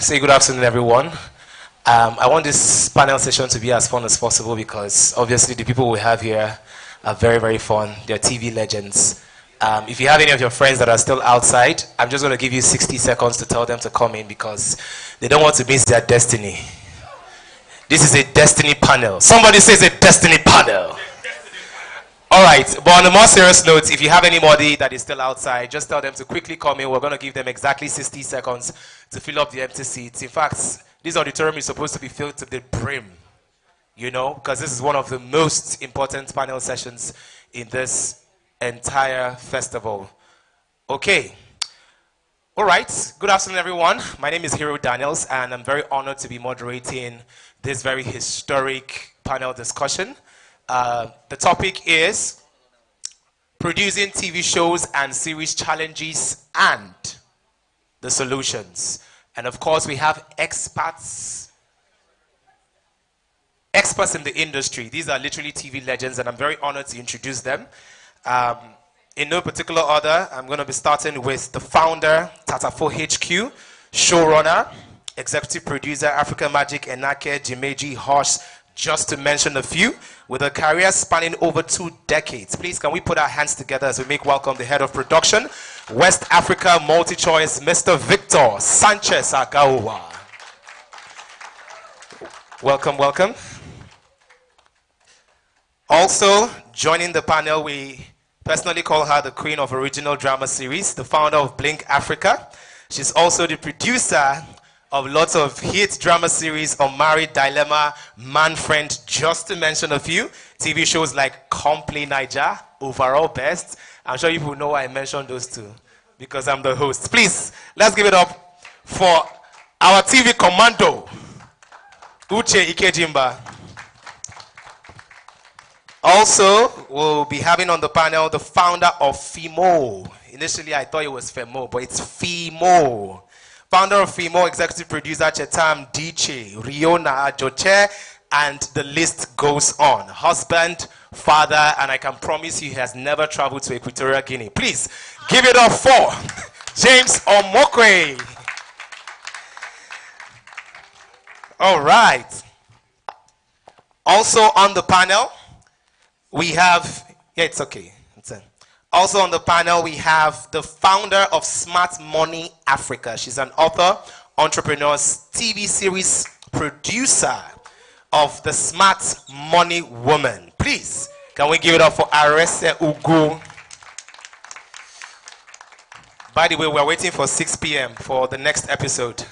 say good afternoon, everyone. I want this panel session to be as fun as possible because obviously the people we have here are very, very fun. They're TV legends. If you have any of your friends that are still outside, I'm just going to give you 60 seconds to tell them to come in because they don't want to miss their destiny. This is a destiny panel. Somebody says a destiny panel. All right, but on a more serious note, if you have anybody that is still outside, just tell them to quickly come in. We're going to give them exactly 60 seconds to fill up the empty seats. In fact, this auditorium is supposed to be filled to the brim, you know, because this is one of the most important panel sessions in this entire festival. Okay. All right. Good afternoon, everyone. My name is Hero Daniels, and I'm very honored to be moderating this very historic panel discussion. The topic is producing TV shows and series challenges and the solutions. And of course, we have experts in the industry. These are literally TV legends, and I'm very honored to introduce them. In no particular order, I'm going to be starting with the founder, Tatafo HQ, showrunner, executive producer, African Magic, Enake, Jimeji, Hosh, just to mention a few, with a career spanning over 2 decades. Please, can we put our hands together as we make welcome the head of production, West Africa Multi-Choice, Mr. Victor Sanchez Agawa. Welcome, welcome. Also, joining the panel, we personally call her the queen of original drama series, the founder of Blink Africa. She's also the producer of lots of hit drama series, Unmarried, Dilemma, Man Friend, just to mention a few. TV shows like Complay Niger, Overall Best. I'm sure you will know why I mentioned those two, because I'm the host. Please, let's give it up for our TV commando, Uche Ikejimba. Also, we'll be having on the panel the founder of FIMO. Initially, I thought it was FEMO, but it's FIMO. Founder of FIMO, executive producer Chetam Diche, Riona Ajoche, and the list goes on. Husband, father, and I can promise you he has never traveled to Equatorial Guinea. Please, give it up for James Omokwe. All right. Also on the panel, we have, it's okay. Also on the panel, we have the founder of Smart Money Africa. She's an author, entrepreneur, TV series producer of the Smart Money Woman. Please, can we give it up for Arese Ugu? By the way, we're waiting for 6 p.m. for the next episode.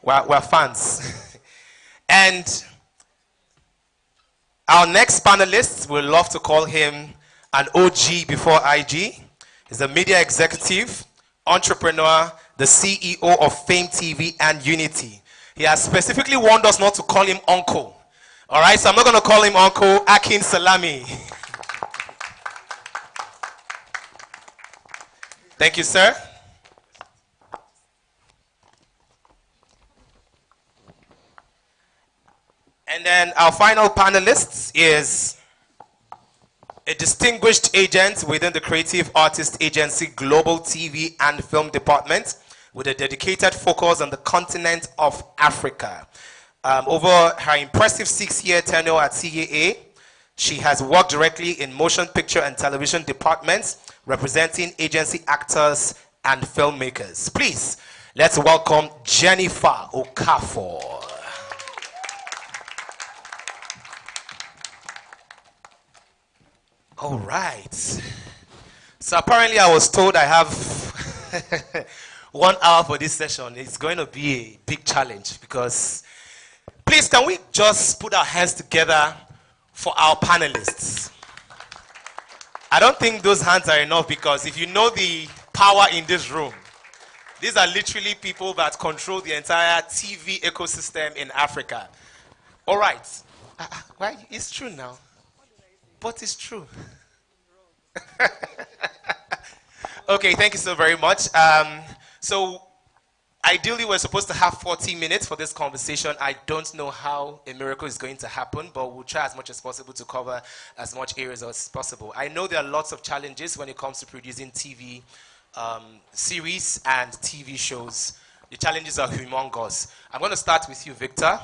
We're fans. And our next panelist, we'd love to call him an OG before IG. He's a media executive, entrepreneur, the CEO of Fame TV and Unity. He has specifically warned us not to call him Uncle. All right, so I'm not going to call him Uncle. Akin Salami. Thank you, sir. And then our final panelist is a distinguished agent within the Creative Artist Agency Global TV and Film Department with a dedicated focus on the continent of Africa. Over her impressive 6-year tenure at CAA, she has worked directly in motion picture and television departments, representing agency actors and filmmakers. Please, let's welcome Jennifer Okafor. All right. So apparently I was told I have 1 hour for this session. It's going to be a big challenge because, please, can we just put our hands together for our panelists? I don't think those hands are enough because if you know the power in this room, these are literally people that control the entire TV ecosystem in Africa. All right. Well, it's true now. But it's true. Okay, thank you so very much. So ideally we're supposed to have 40 minutes for this conversation. I don't know how a miracle is going to happen, but we'll try as much as possible to cover as much areas as possible. I know there are lots of challenges when it comes to producing TV series and TV shows. The challenges are humongous. I'm going to start with you, Victor.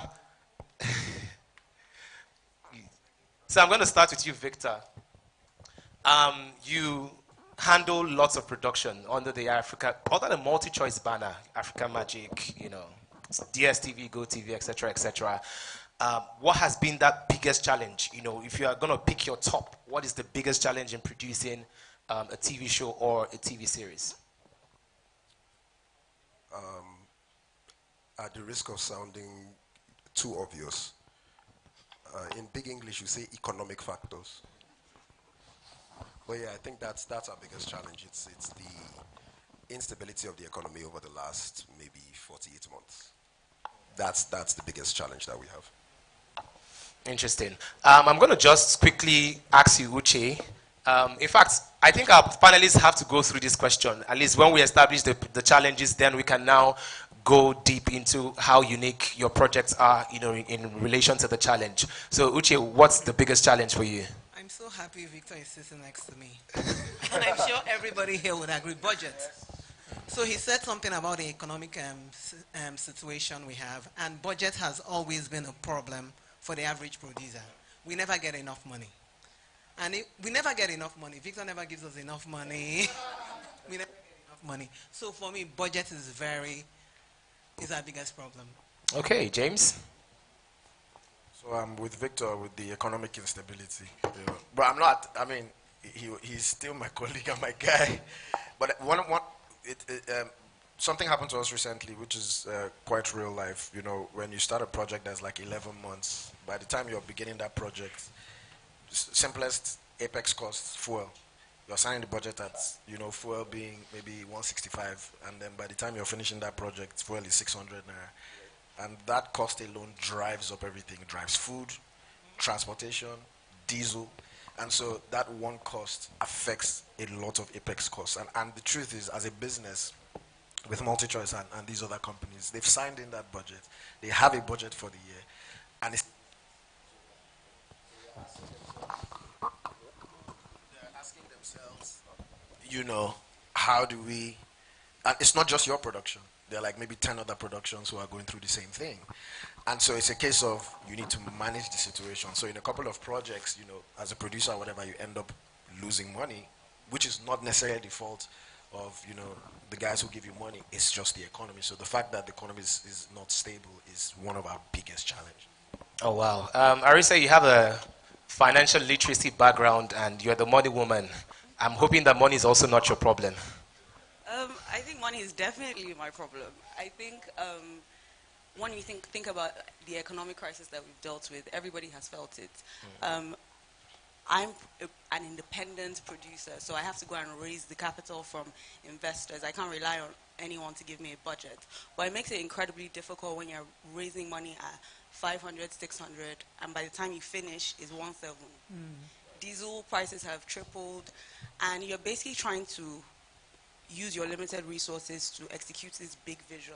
So I'm going to start with you, Victor. You handle lots of production under the multi-choice banner, Africa Magic, DSTV, GoTV, etc., etc. What has been that biggest challenge? If you are going to pick your top, what is the biggest challenge in producing a TV show or a TV series? At the risk of sounding too obvious, in big English you say economic factors. But yeah, I think that's our biggest challenge. It's the instability of the economy over the last maybe 48 months. That's the biggest challenge that we have. Interesting. I'm going to just quickly ask you, Uche. In fact, I think our panelists have to go through this question. At least when we establish the challenges, then we can now go deep into how unique your projects are, in relation to the challenge. So, Uche, what's the biggest challenge for you? I'm so happy Victor is sitting next to me. And I'm sure everybody here would agree, budget. So he said something about the economic situation we have, and budget has always been a problem for the average producer. We never get enough money. And we never get enough money. Victor never gives us enough money. We never get enough money. So for me, budget is our biggest problem. Okay, James? So I'm with Victor with the economic instability. But I'm not, he's still my colleague and my guy. But something happened to us recently, which is quite real life. When you start a project that's like 11 months, by the time you're beginning that project, simplest apex cost, fuel. You're signing the budget at, fuel being maybe 165, and then by the time you're finishing that project, fuel is 600 naira. And that cost alone drives up everything. It drives food, transportation, diesel. And so that one cost affects a lot of apex costs. And the truth is, as a business, with MultiChoice and these other companies, they've signed in that budget. They have a budget for the year. And it's they're asking themselves, how do we... And it's not just your production. There are like maybe 10 other productions who are going through the same thing. And so it's a case of you need to manage the situation. So in a couple of projects, as a producer or whatever, you end up losing money, which is not necessarily the fault of, the guys who give you money. It's just the economy. So the fact that the economy is not stable is one of our biggest challenges. Oh, wow. Arisa, you have a financial literacy background and you're the money woman. I'm hoping that money is also not your problem. I think money is definitely my problem. I think when you think about the economic crisis that we've dealt with, everybody has felt it. I'm an independent producer, so I have to go and raise the capital from investors. I can't rely on anyone to give me a budget. But it makes it incredibly difficult when you're raising money at 500, 600, and by the time you finish, it's 1.7. Diesel prices have tripled, and you're basically trying to use your limited resources to execute this big vision.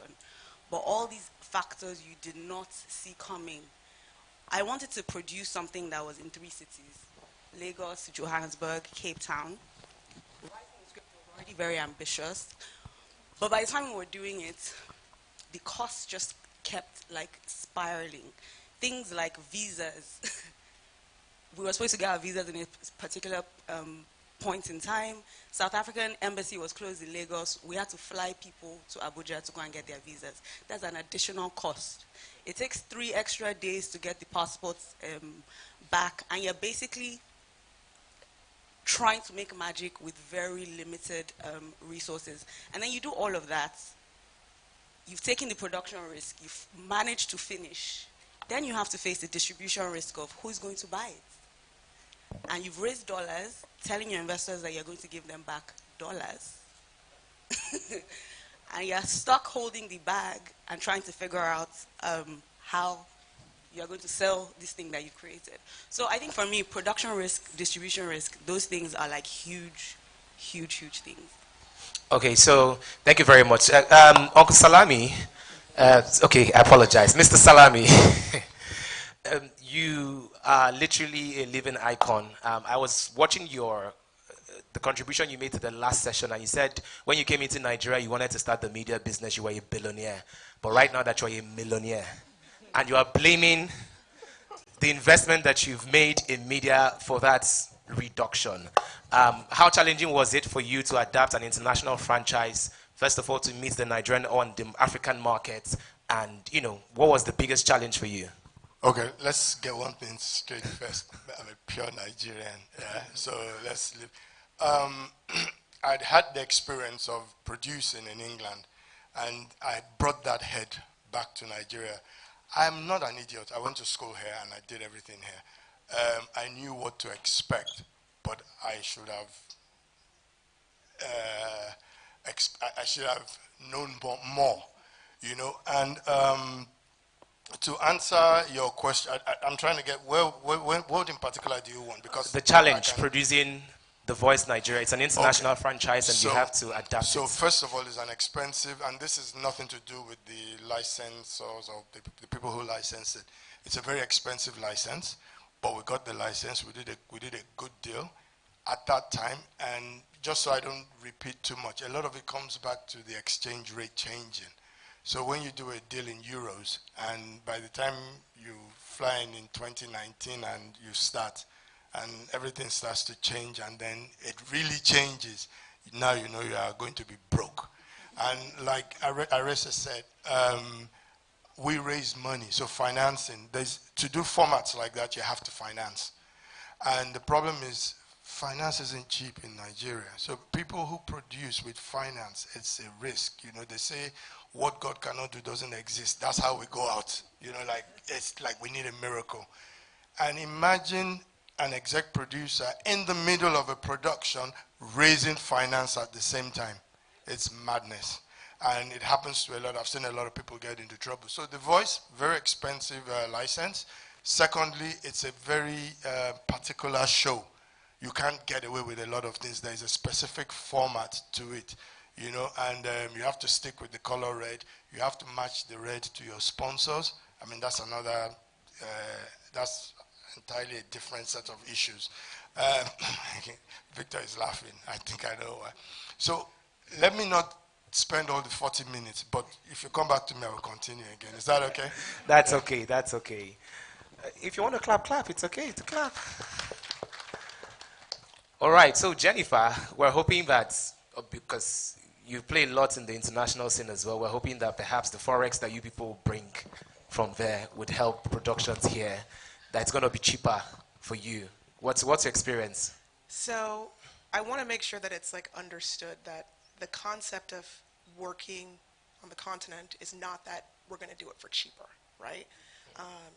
But all these factors you did not see coming. I wanted to produce something that was in 3 cities: Lagos, Johannesburg, Cape Town. Writing the script was already very ambitious. But by the time we were doing it, the costs just kept spiraling. Things like visas. We were supposed to get our visas in a particular point in time. South African embassy was closed in Lagos. We had to fly people to Abuja to go and get their visas. That's an additional cost. It takes 3 extra days to get the passports back, and you're basically trying to make magic with very limited resources. And then you do all of that. You've taken the production risk. You've managed to finish. Then you have to face the distribution risk of who's going to buy it. And you've raised dollars, telling your investors that you're going to give them back dollars. And you're stuck holding the bag and trying to figure out how you're going to sell this thing that you created. So I think for me, production risk, distribution risk, those things are like huge, huge, huge things. Okay, so thank you very much. Uncle Salami, okay, I apologize. Mr. Salami, you are literally a living icon. I was watching the contribution you made to the last session, and you said when you came into Nigeria, you wanted to start the media business, you were a billionaire. But right now that you're a millionaire, and you are blaming the investment that you've made in media for that reduction. How challenging was it for you to adapt an international franchise, first of all, to meet the Nigerian or the African market? And, you know, what was the biggest challenge for you? Okay, let's get one thing straight first. I'm a pure Nigerian, yeah? So let's live. I'd had the experience of producing in England, and I brought that head back to Nigeria. I'm not an idiot. I went to school here, and I did everything here. I knew what to expect, but I should have I should have known more, you know. And to answer your question, I'm trying to get what in particular do you want? Because the challenge producing The Voice Nigeria. It's an international franchise, and so, you have to adapt so it. first of all, it's an expensive, and this is nothing to do with the licensors or the people who license it. It's a very expensive license, but we got the license. We did a good deal at that time, and just so I don't repeat too much, a lot of it comes back to the exchange rate changing. So when you do a deal in euros, and by the time you fly in 2019 and you start, and everything starts to change, and then it really changes, now you know you are going to be broke. And like Arisa said, we raise money, so financing, to do formats like that, you have to finance. And the problem is, finance isn't cheap in Nigeria. So people who produce with finance, it's a risk. You know, they say what God cannot do doesn't exist. That's how we go out. You know, like it's like we need a miracle. And imagine an exec producer in the middle of a production raising finance at the same time. It's madness. And it happens to a lot. I've seen a lot of people get into trouble. So The Voice, very expensive license. Secondly, it's a very particular show. You can't get away with a lot of things. There is a specific format to it, you know, and you have to stick with the color red. You have to match the red to your sponsors. I mean, that's another, that's entirely a different set of issues. Victor is laughing. I think I know why. So let me not spend all the 40 minutes, but if you come back to me, I will continue again. Is that okay? That's okay. That's okay. If you want to clap, clap. It's okay to clap. All right, so Jennifer, we're hoping that, because you play a lot in the international scene as well, we're hoping that perhaps the forex that you people bring from there would help productions here, that it's going to be cheaper for you. What's your experience? So I want to make sure that it's like understood that the concept of working on the continent is not that we're going to do it for cheaper, right?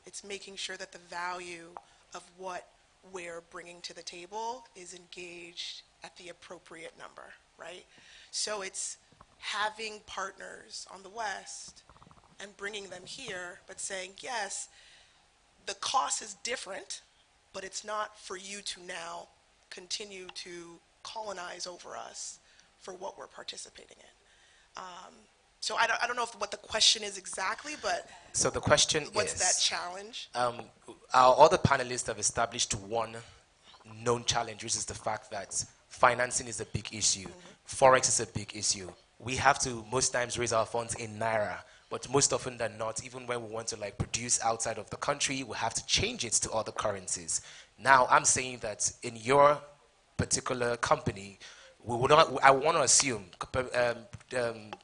It's making sure that the value of what we're bringing to the table is engaged at the appropriate number, right? So it's having partners on the West and bringing them here, but saying, yes, the cost is different, but it's not for you to now continue to colonize over us for what we're participating in. So I don't know what the question is exactly, but so the question what's is, that challenge? Our other panelists have established one known challenge, which is the fact that financing is a big issue. Forex is a big issue. We have to most times raise our funds in Naira, but most often than not, even when we want to like produce outside of the country, we have to change it to other currencies. Now, I'm saying that in your particular company, we would not, I want to assume,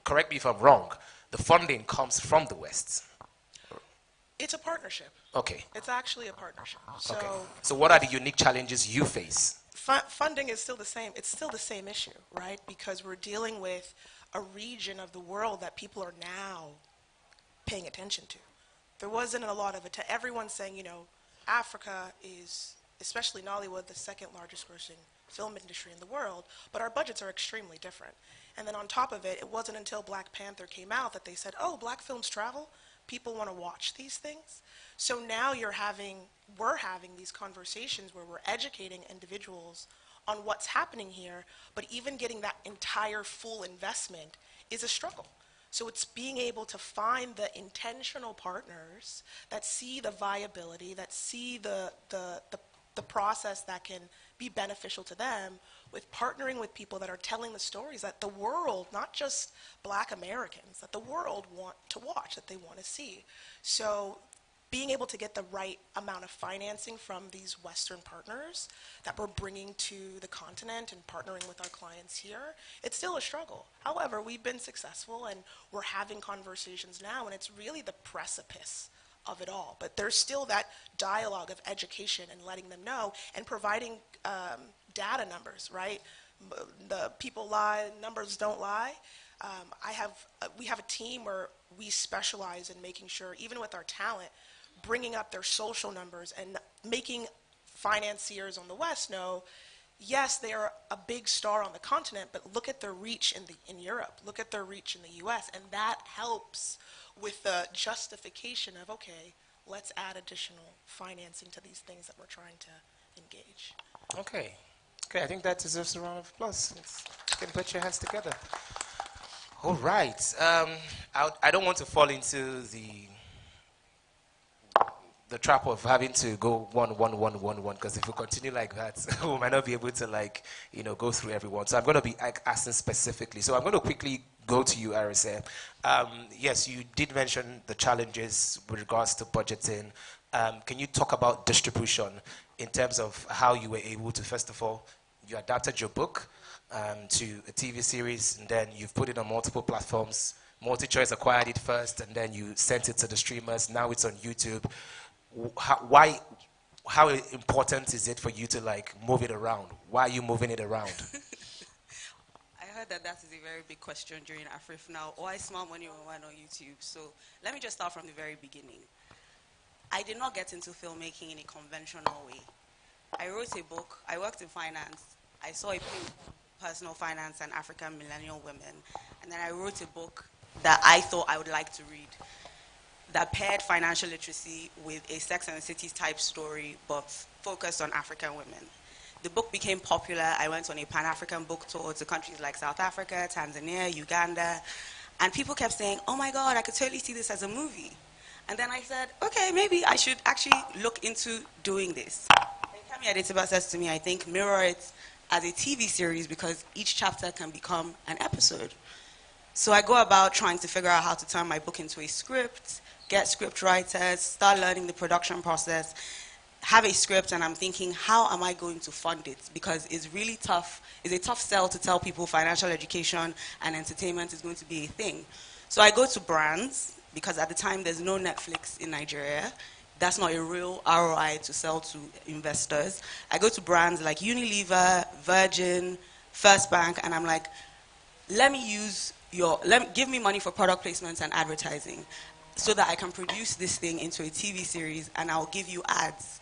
correct me if I'm wrong, the funding comes from the West. It's a partnership. Okay. It's actually a partnership. So, okay. So what are the unique challenges you face? Funding is still the same. It's still the same issue, right? Because we're dealing with a region of the world that people are now paying attention to. There wasn't a lot of it. Everyone's saying, you know, Africa is, especially Nollywood, the second largest grossing film industry in the world, but our budgets are extremely different. And then on top of it, it wasn't until Black Panther came out that they said, oh, black films travel. People want to watch these things. So now we're having these conversations where we're educating individuals on what's happening here, but even getting that entire full investment is a struggle. So it's being able to find the intentional partners that see the viability, that see the the process that can be beneficial to them with partnering with people that are telling the stories that the world, not just Black Americans, that the world want to watch, that they want to see. So being able to get the right amount of financing from these Western partners that we're bringing to the continent and partnering with our clients here, it's still a struggle. However, we've been successful and we're having conversations now, and it's really the precipice of it all. But there's still that dialogue of education and letting them know and providing data numbers, right? The people lie, numbers don't lie. We have a team where we specialize in making sure, even with our talent, bringing up their social numbers and making financiers on the West know, yes, they are a big star on the continent, but look at their reach in Europe, look at their reach in the US, and that helps with the justification of, okay, let's add additional financing to these things that we're trying to engage. Okay. Okay, I think that deserves a round of applause. You can put your hands together. All right. I don't want to fall into the trap of having to go one, because if we continue like that, we might not be able to go through everyone. So I'm going to be asking specifically. So I'm going to quickly go to you, Arisa. Yes, you did mention the challenges with regards to budgeting. Can you talk about distribution in terms of how you were able to, first of all, you adapted your book to a TV series, and then you've put it on multiple platforms. MultiChoice acquired it first, and then you sent it to the streamers. Now it's on YouTube. How important is it for you to move it around? Why are you moving it around? I heard that is a very big question during Afriff now. Why smart money went on YouTube? So let me just start from the very beginning. I did not get into filmmaking in a conventional way. I wrote a book. I worked in finance. I saw a personal finance and African millennial women. And then I wrote a book that I thought I would like to read that paired financial literacy with a Sex and the City type story, but focused on African women. The book became popular. I went on a Pan-African book tour to countries like South Africa, Tanzania, Uganda, and people kept saying, oh my God, I could totally see this as a movie. And then I said, okay, maybe I should actually look into doing this. And Kemi Adetiba says to me, I think, mirror it as a TV series because each chapter can become an episode. So I go about trying to figure out how to turn my book into a script, get script writers, start learning the production process, have a script, and I'm thinking, how am I going to fund it? Because it's really tough. It's a tough sell to tell people financial education and entertainment is going to be a thing. So I go to brands, because at the time there's no Netflix in Nigeria. That's not a real ROI to sell to investors. I go to brands like Unilever, Virgin, First Bank, and I'm like, give me money for product placements and advertising so that I can produce this thing into a TV series, and I'll give you ads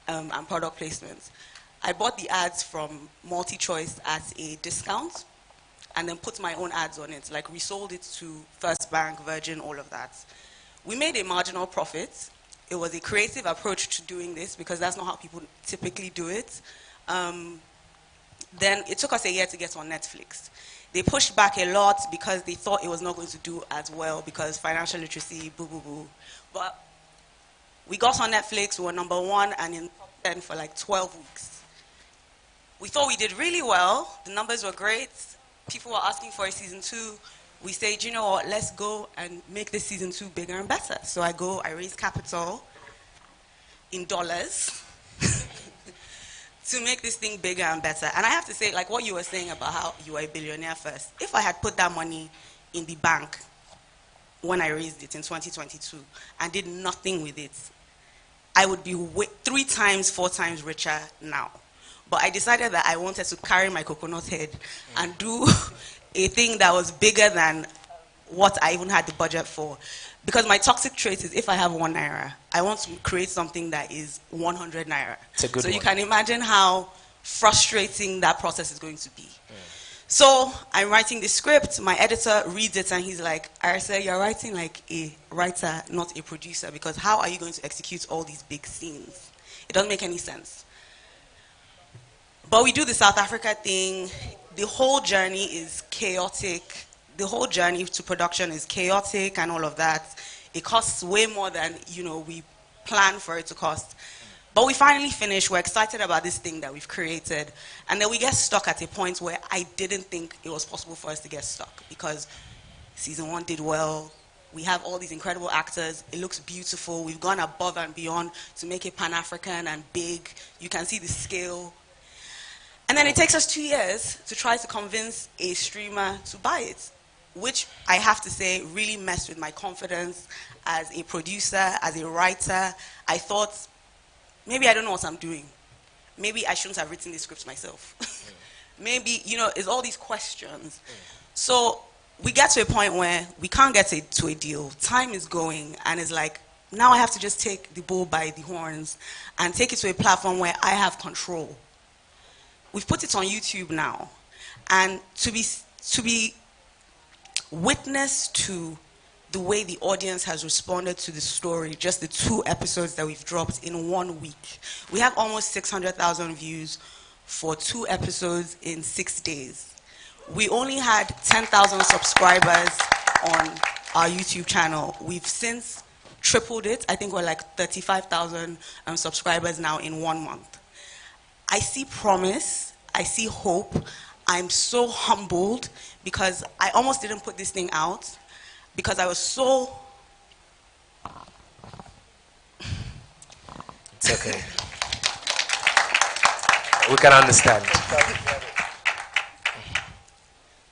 and product placements. I bought the ads from MultiChoice at a discount and then put my own ads on it, like resold it to First Bank, Virgin, all of that. We made a marginal profit. It was a creative approach to doing this because that's not how people typically do it. Then it took us a year to get on Netflix. They pushed back a lot because they thought it was not going to do as well because financial literacy, boo, boo, boo. But we got on Netflix, we were #1 and in top 10 for like 12 weeks. We thought we did really well. The numbers were great. People were asking for a season 2. We said, you know what, let's go and make this season 2 bigger and better. So I raised capital in dollars to make this thing bigger and better. And I have to say, like what you were saying about how you were a billionaire first, if I had put that money in the bank when I raised it in 2022 and did nothing with it, I would be 3 times, 4 times richer now. But I decided that I wanted to carry my coconut head and do a thing that was bigger than what I even had the budget for. Because my toxic trait is if I have 1 naira, I want to create something that is 100 naira. It's a good one. You can imagine how frustrating that process is going to be. So I'm writing the script, my editor reads it and he's like, Arisa, you're writing like a writer, not a producer, because how are you going to execute all these big scenes? It doesn't make any sense. But we do the South Africa thing. The whole journey is chaotic. The whole journey to production is chaotic and all of that. It costs way more than we plan for it to cost. But we finally finish. We're excited about this thing that we've created. And then we get stuck at a point where I didn't think it was possible for us to get stuck, because season 1 did well. We have all these incredible actors. It looks beautiful. We've gone above and beyond to make it Pan-African and big. You can see the scale. And then it takes us 2 years to try to convince a streamer to buy it, which I have to say really messed with my confidence as a producer, as a writer. I thought, maybe I don't know what I'm doing. Maybe I shouldn't have written this script myself. Maybe, it's all these questions. So we get to a point where we can't get to a deal. Time is going, and it's like, now I have to just take the bull by the horns and take it to a platform where I have control. We've put it on YouTube now, and to be witness to the way the audience has responded to the story, just the 2 episodes that we've dropped in 1 week. We have almost 600,000 views for 2 episodes in 6 days. We only had 10,000 subscribers on our YouTube channel. We've since tripled it. I think we're like 35,000 subscribers now in 1 month. I see promise. I see hope. I'm so humbled because I almost didn't put this thing out because I was so... It's okay. We can understand.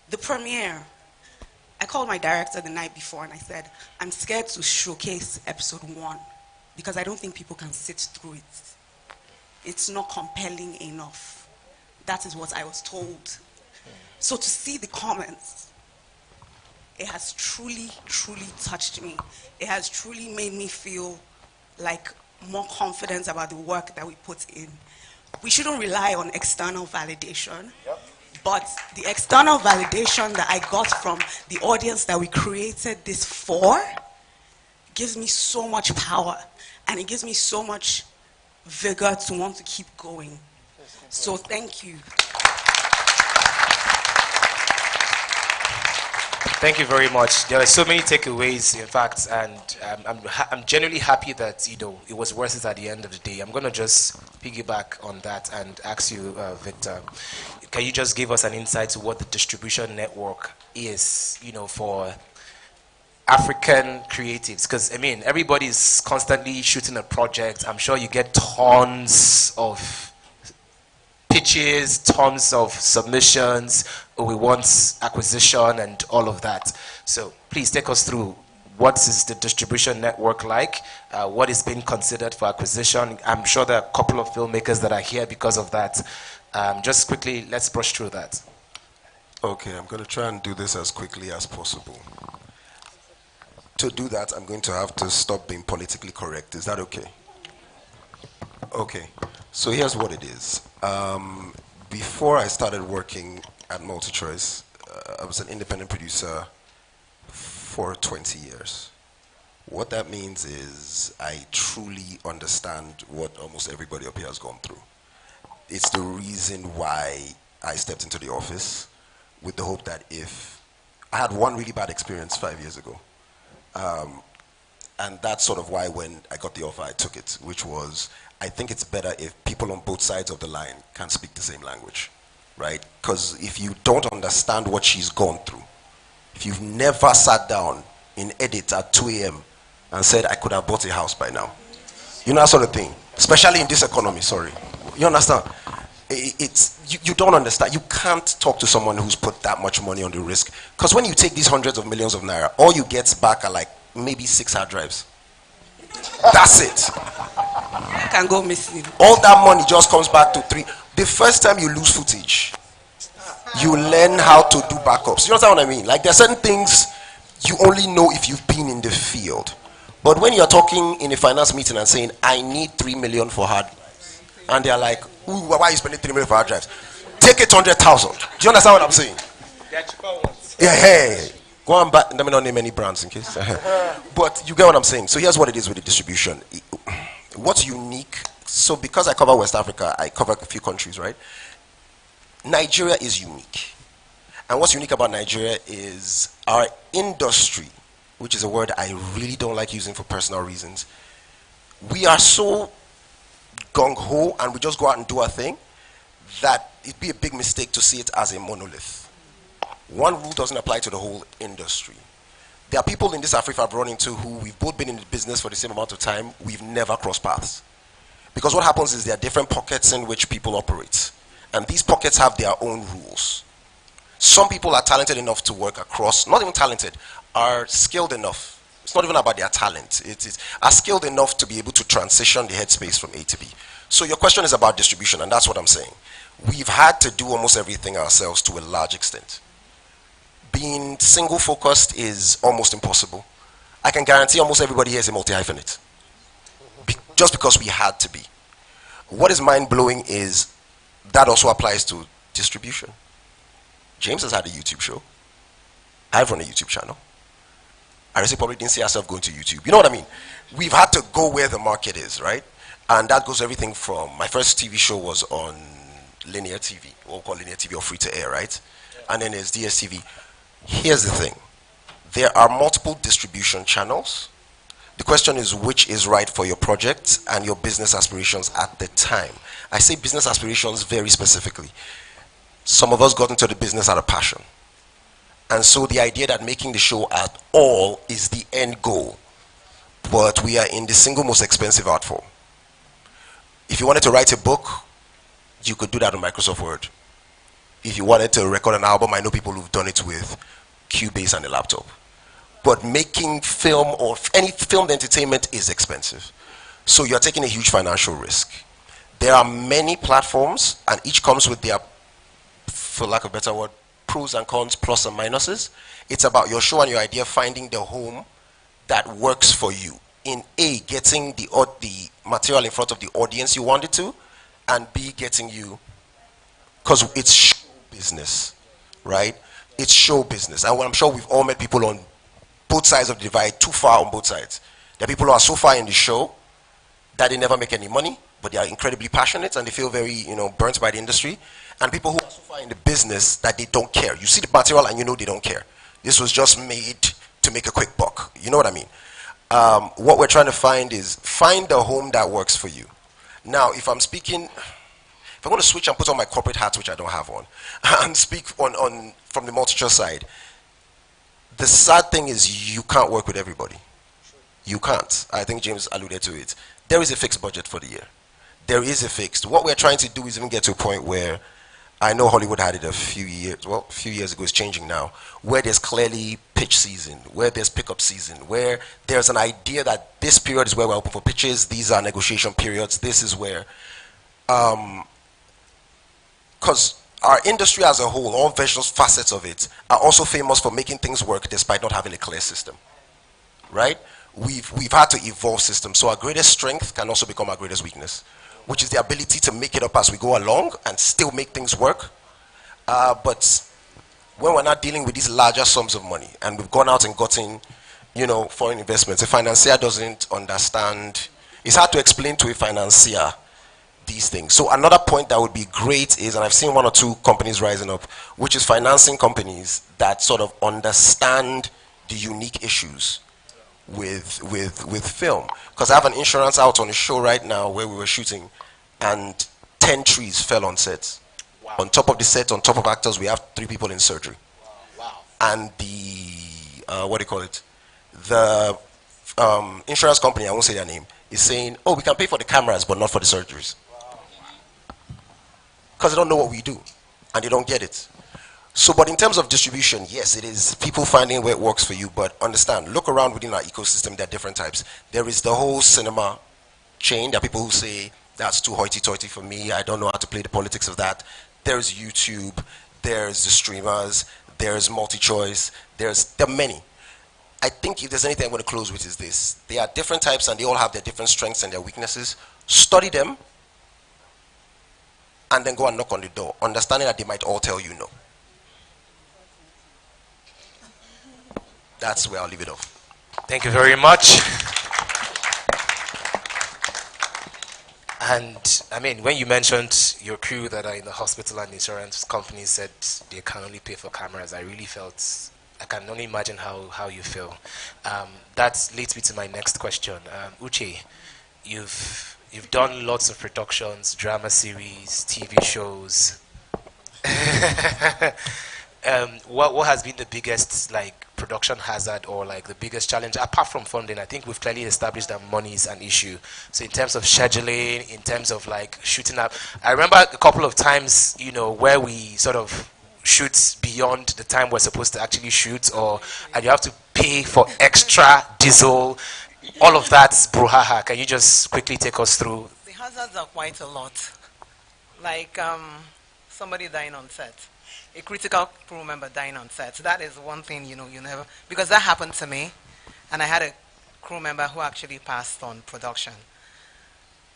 The premiere, I called my director the night before and I said, I'm scared to showcase episode 1 because I don't think people can sit through it. It's not compelling enough. That is what I was told. So to see the comments, it has truly, truly touched me. It has truly made me feel like more confident about the work that we put in. We shouldn't rely on external validation. Yep. But the external validation that I got from the audience that we created this for gives me so much power, and it gives me so much vigor to want to keep going. So thank you. Thank you very much. There are so many takeaways, in fact, and I'm genuinely happy that it was worth it at the end of the day. I'm going to just piggyback on that and ask you, Victor, can you just give us an insight to what the distribution network is, for African creatives? Because everybody's constantly shooting a project. I'm sure you get tons of pitches, tons of submissions. We want acquisition and all of that. So please take us through what is the distribution network like, what is being considered for acquisition. I'm sure there are a couple of filmmakers that are here because of that. Just quickly, let's brush through that. Okay, I'm going to try and do this as quickly as possible. To do that, I'm going to have to stop being politically correct. Is that okay? Okay, so here's what it is. Before I started working at MultiChoice, I was an independent producer for 20 years. What that means is I truly understand what almost everybody up here has gone through. It's the reason why I stepped into the office with the hope that if I had one really bad experience 5 years ago, and that's sort of why when I got the offer, I took it, which was, I think it's better if people on both sides of the line can speak the same language, right? Because if you don't understand what she's gone through, if you've never sat down in edit at 2 a.m. and said, I could have bought a house by now, that sort of thing, especially in this economy, sorry. You understand? You don't understand. You can't talk to someone who's put that much money on the risk. Because when you take these hundreds of millions of naira, all you get back are like maybe 6 hard drives. That's it. Can go missing. All that money just comes back to 3. The first time you lose footage, you learn how to do backups. You understand what I mean? Like there are certain things you only know if you've been in the field. But when you're talking in a finance meeting and saying, I need 3 million for hard drives, and they're like, why are you spending 3 million for hard drives? Take 800,000. Do you understand what I'm saying? They're cheaper ones. Yeah, hey. Go and buy, let me not name any brands in case. But you get what I'm saying. So here's what it is with the distribution. What's unique, so because I cover West Africa, I cover a few countries, right? Nigeria is unique. And what's unique about Nigeria is our industry, which is a word I really don't like using for personal reasons. We are so gung-ho and we just go out and do our thing, that it'd be a big mistake to see it as a monolith. One rule doesn't apply to the whole industry. There are people in this Afriff I've run into who we've both been in the business for the same amount of time, we've never crossed paths. Because what happens is there are different pockets in which people operate. And these pockets have their own rules. Some people are talented enough to work across, not even talented, are skilled enough. It's not even about their talent. Are skilled enough to be able to transition the headspace from A to B. So your question is about distribution, and that's what I'm saying. We've had to do almost everything ourselves to a large extent. Being single focused is almost impossible. I can guarantee almost everybody here is a multi-hyphenate. Just because we had to be. What is mind-blowing is that also applies to distribution. James has had a YouTube show. I've run a YouTube channel. RSA probably didn't see herself going to YouTube. You know what I mean? We've had to go where the market is, right? And that goes everything from, my first TV show was on linear TV, what we call linear TV or free to air, right? And then there's DSTV. Here's the thing. There are multiple distribution channels. The question is which is right for your project and your business aspirations at the time. I say business aspirations very specifically. Some of us got into the business out of passion. And so the idea that making the show at all is the end goal. But we are in the single most expensive art form. If you wanted to write a book, you could do that on Microsoft Word. If you wanted to record an album, I know people who've done it with Cubase and a laptop. But making film or any filmed entertainment is expensive. So you're taking a huge financial risk. There are many platforms, and each comes with their, for lack of a better word, pros and cons, plus and minuses. It's about your show and your idea finding the home that works for you. In A, getting the material in front of the audience you want it to, and B, getting you, because it's show business, right? It's show business. And I'm sure we've all met people on both sides of the divide, too far on both sides. There are people who are so far in the show that they never make any money, but they are incredibly passionate and they feel very, burnt by the industry. And people who are so far in the business that they don't care. You see the material and you know they don't care. This was just made to make a quick buck. You know what I mean? What we're trying to find is find the home that works for you. Now, if I'm going to switch and put on my corporate hat, which I don't have on, and speak on from the multi-choice side, the sad thing is you can't work with everybody. You can't. I think James alluded to it. There is a fixed budget for the year. There is a fixed. What we're trying to do is even get to a point where, I know Hollywood had it a few years ago, it's changing now, where there's clearly pitch season, where there's pickup season, where there's an idea that this period is where we're open for pitches, these are negotiation periods, this is where, because our industry as a whole, all various facets of it, are also famous for making things work despite not having a clear system, right? We've had to evolve systems, so our greatest strength can also become our greatest weakness, which is the ability to make it up as we go along and still make things work. But when we're not dealing with these larger sums of money, and we've gone out and gotten, foreign investments, a financier doesn't understand. It's hard to explain to a financier these things. So another point that would be great is, and I've seen one or two companies rising up, which is financing companies that sort of understand the unique issues with film. Because I have an insurance out on a show right now where we were shooting and 10 trees fell on set. Wow. On top of the set, on top of actors, we have 3 people in surgery. Wow. And the, what do you call it? The insurance company, I won't say their name, is saying, oh, we can pay for the cameras, but not for the surgeries. Because they don't know what we do, and they don't get it. So, but in terms of distribution, yes, it is people finding where it works for you, but understand, look around within our ecosystem, there are different types. There is the whole cinema chain. There are people who say, that's too hoity-toity for me, I don't know how to play the politics of that. There's YouTube, there's the streamers, there's multi-choice, there are many. I think if there's anything I'm going to close with is this. There are different types and they all have their different strengths and their weaknesses. Study them, and then go and knock on the door, understanding that they might all tell you no. That's where I'll leave it off. Thank you very much. And I mean, when you mentioned your crew that are in the hospital and insurance companies said they can only pay for cameras, I really felt, I can only imagine how you feel. That leads me to my next question. Uche, you've You've done lots of productions, drama series, TV shows. What has been the biggest like production hazard or like the biggest challenge apart from funding? I think we've clearly established that money is an issue. So in terms of scheduling, in terms of like shooting up, I remember a couple of times, where we sort of shoot beyond the time we're supposed to actually shoot, or and you have to pay for extra diesel, all of that brouhaha. Can you just quickly take us through? The hazards are quite a lot. Like somebody dying on set, a critical crew member dying on set. That is one thing, you never, because that happened to me, and I had a crew member who actually passed on production.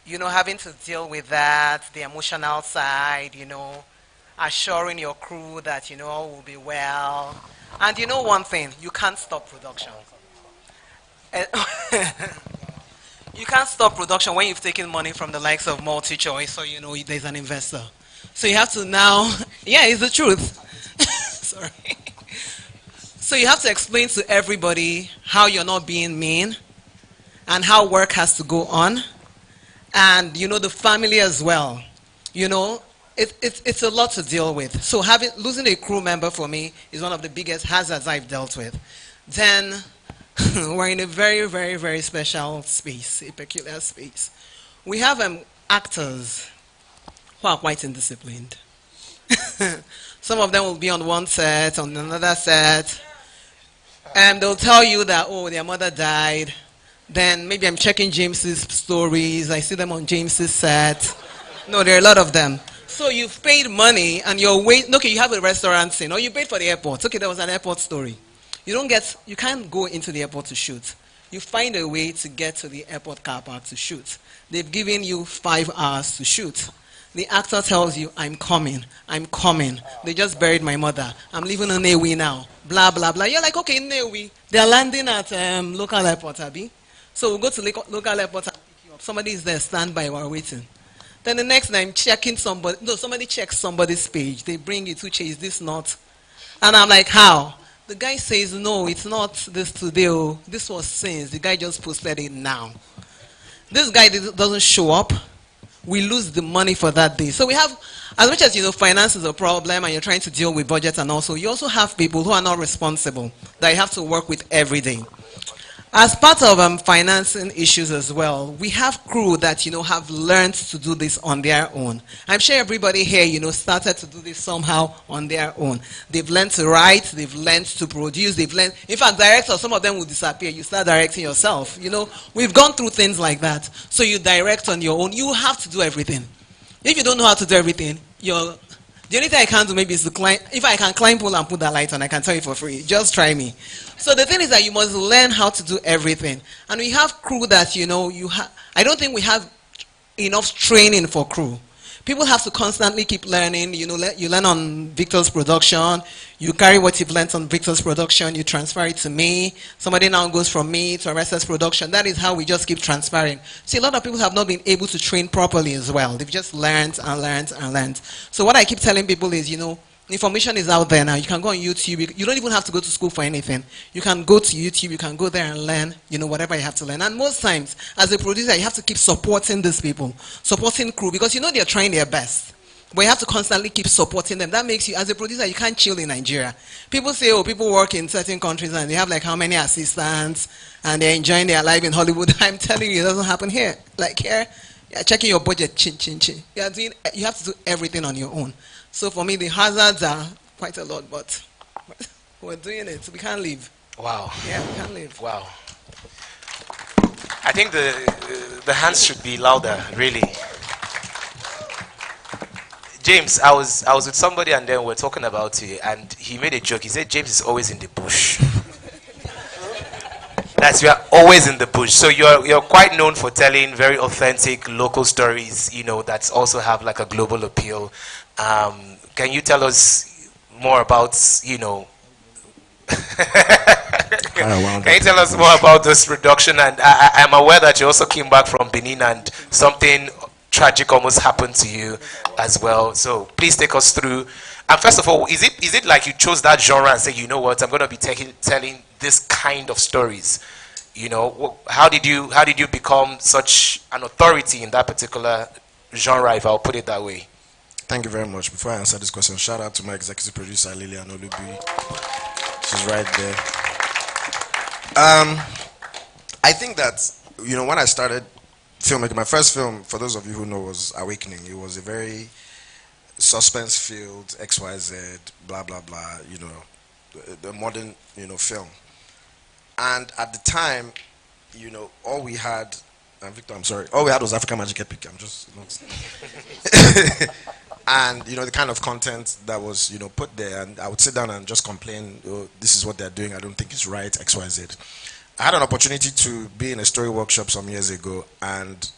Having to deal with that, the emotional side, assuring your crew that, all will be well. And one thing, you can't stop production. You can't stop production when you've taken money from the likes of Multi-Choice, so there's an investor. So you have to now, yeah, it's the truth. Sorry. So you have to explain to everybody how you're not being mean and how work has to go on. And, the family as well. It's a lot to deal with. So losing a crew member for me is one of the biggest hazards I've dealt with. Then we're in a very, very, very special space, a peculiar space. We have actors who are quite indisciplined. Some of them will be on one set, on another set, and they'll tell you that, oh, their mother died. Then maybe I'm checking James's stories. I see them on James's set. No, there are a lot of them. So you've paid money and you're waiting. Okay, you have a restaurant scene, or you paid for the airport. Okay, there was an airport story. You can't go into the airport to shoot. You find a way to get to the airport car park to shoot. They've given you 5 hours to shoot. The actor tells you, I'm coming. They just buried my mother. I'm leaving on Newi now. Blah, blah, blah. You're like, okay, Newi. They're landing at local airport, Abby. So we'll go to local airport and pick you up. Somebody is there, stand by, we're waiting. Then the next time, somebody checks somebody's page. They bring it, which is this not. And I'm like, how? The guy says, no, it's not this today. Oh. This was since. The guy just posted it now. This guy doesn't show up. We lose the money for that day. So we have, as much as finance is a problem and you're trying to deal with budget, and also you also have people who are not responsible that you have to work with every day. As part of financing issues as well, we have crew that, have learned to do this on their own. I'm sure everybody here, started to do this somehow on their own. They've learned to write, they've learned to produce, in fact, directors, some of them will disappear. You start directing yourself, We've gone through things like that. So you direct on your own. You have to do everything. If you don't know how to do everything, the only thing I can do maybe is to climb. If I can climb pole and put that light on, I can tell you for free. Just try me. So the thing is that you must learn how to do everything. And we have crew that, I don't think we have enough training for crew. People have to constantly keep learning. You learn on Victor's production. You carry what you've learned on Victor's production. You transfer it to me. Somebody now goes from me to Arresta's production. That is how we just keep transferring. See, a lot of people have not been able to train properly as well. They've just learned and learned and learned. So what I keep telling people is, information is out there now. You can go on YouTube. You don't even have to go to school for anything. You can go to YouTube. You can go there and learn, whatever you have to learn. And most times, as a producer, you have to keep supporting these people, supporting crew, because they're trying their best. But you have to constantly keep supporting them. That makes you, as a producer, you can't chill in Nigeria. People say, oh, people work in certain countries and they have like how many assistants and they're enjoying their life in Hollywood. I'm telling you, it doesn't happen here. Like here, you're checking your budget, chin, chin, chin. You have to do everything on your own. So for me, the hazards are quite a lot, but we're doing it. We can't leave. Wow. Yeah, we can't leave. Wow. I think the hands should be louder, really. James, I was with somebody and then we're talking about you, and he made a joke. He said James is always in the bush. That's, you are always in the bush. So you're quite known for telling very authentic local stories, that also have like a global appeal. Can you tell us more about, Can you tell us more about this production? And I'm aware that you also came back from Benin and something tragic almost happened to you as well. So please take us through. And first of all, is it like you chose that genre and say, you know what, I'm going to be telling this kind of stories? You know, how did you become such an authority in that particular genre, if I'll put it that way? Thank you very much. Before I answer this question, shout out to my executive producer, Lillian Olubi. She's right there. I think that, you know, when I started filmmaking, my first film, for those of you who know, was Awakening. It was a very suspense-filled, XYZ, blah, blah, blah, you know, the modern, you know, film. And at the time, you know, all we had, Victor, I'm sorry, all we had was African Magic Epic. I'm just, you know, and, you know, the kind of content that was, you know, put there, and I would sit down and just complain, oh, this is what they're doing, I don't think it's right, XYZ. I had an opportunity to be in a story workshop some years ago, and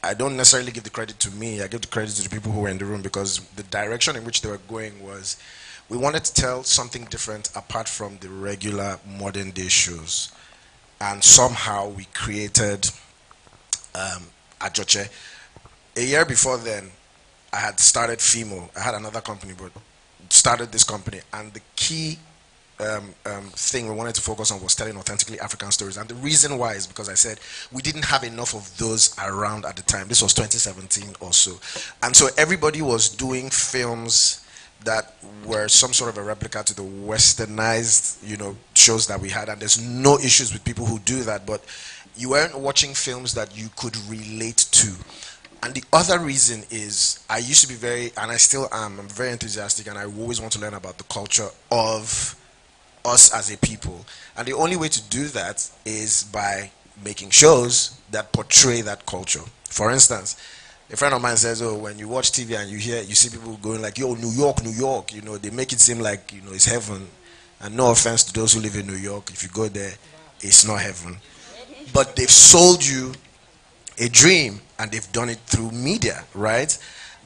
I don't necessarily give the credit to me, I give the credit to the people who were in the room, because the direction in which they were going was, we wanted to tell something different apart from the regular modern day shows. And somehow we created Ajoche. A year before then, I had started FIMO. I had another company, but started this company. And the key thing we wanted to focus on was telling authentically African stories. And the reason why is because I said we didn't have enough of those around at the time. This was 2017 or so. And so everybody was doing films that were some sort of a replica to the westernized, you know, shows that we had. And there's no issues with people who do that, but you weren't watching films that you could relate to. And the other reason is I used to be very, and I still am, I'm very enthusiastic, and I always want to learn about the culture of us as a people. And the only way to do that is by making shows that portray that culture. For instance, a friend of mine says, oh, when you watch TV and you see people going like, yo, New York, New York, you know, they make it seem like, you know, it's heaven. And no offense to those who live in New York, if you go there, it's not heaven. But they've sold you a dream, and they've done it through media, right?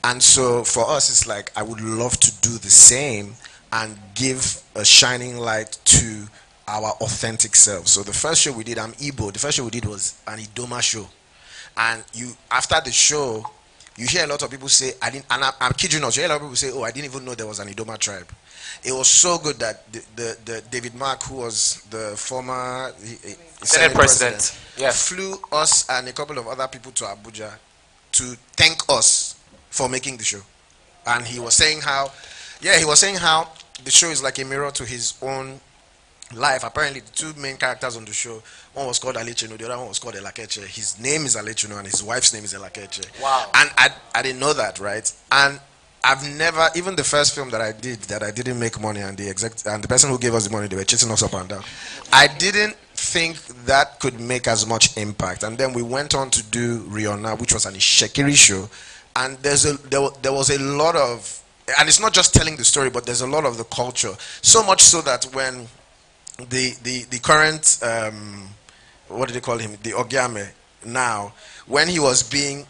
And so for us, it's like, I would love to do the same and give a shining light to our authentic selves. So the first show we did, I'm Igbo, the first show we did was an Idoma show. And you, after the show, you hear a lot of people say, I'm kidding not, you hear a lot of people say, oh, I didn't even know there was an Idoma tribe. It was so good that the David Mark, who was the former Senate president, yeah, flew us and a couple of other people to Abuja to thank us for making the show. And he was saying how the show is like a mirror to his own life. Apparently, the two main characters on the show, one was called Alechino, the other one was called Elakeche. His name is Alechino and his wife's name is Elakeche. Wow. And I didn't know that, right? And I've never, even the first film that I did that I didn't make money, and the person who gave us the money, they were chasing us up and down. I didn't think that could make as much impact. And then we went on to do Rihanna, which was an Ishekiri show. And there was a lot of, and it's not just telling the story, but there's a lot of the culture. So much so that when the current, what do they call him? The Ogiame now, when he was being,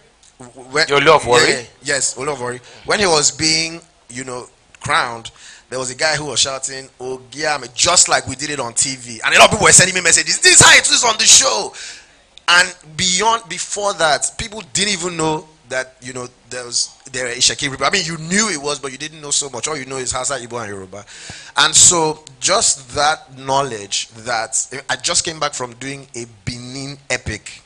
Your Love Worry? Yes, Olovori. When he was being, you know, crowned, there was a guy who was shouting, Ogiame, just like we did it on TV. And a lot of people were sending me messages, this is how it is on the show. And before that, people didn't even know that, you know, there were Ishaki people. I mean, you knew it was, but you didn't know so much. All you know is Hausa, Igbo, and Yoruba. And so, just that knowledge that I just came back from doing a Benin epic.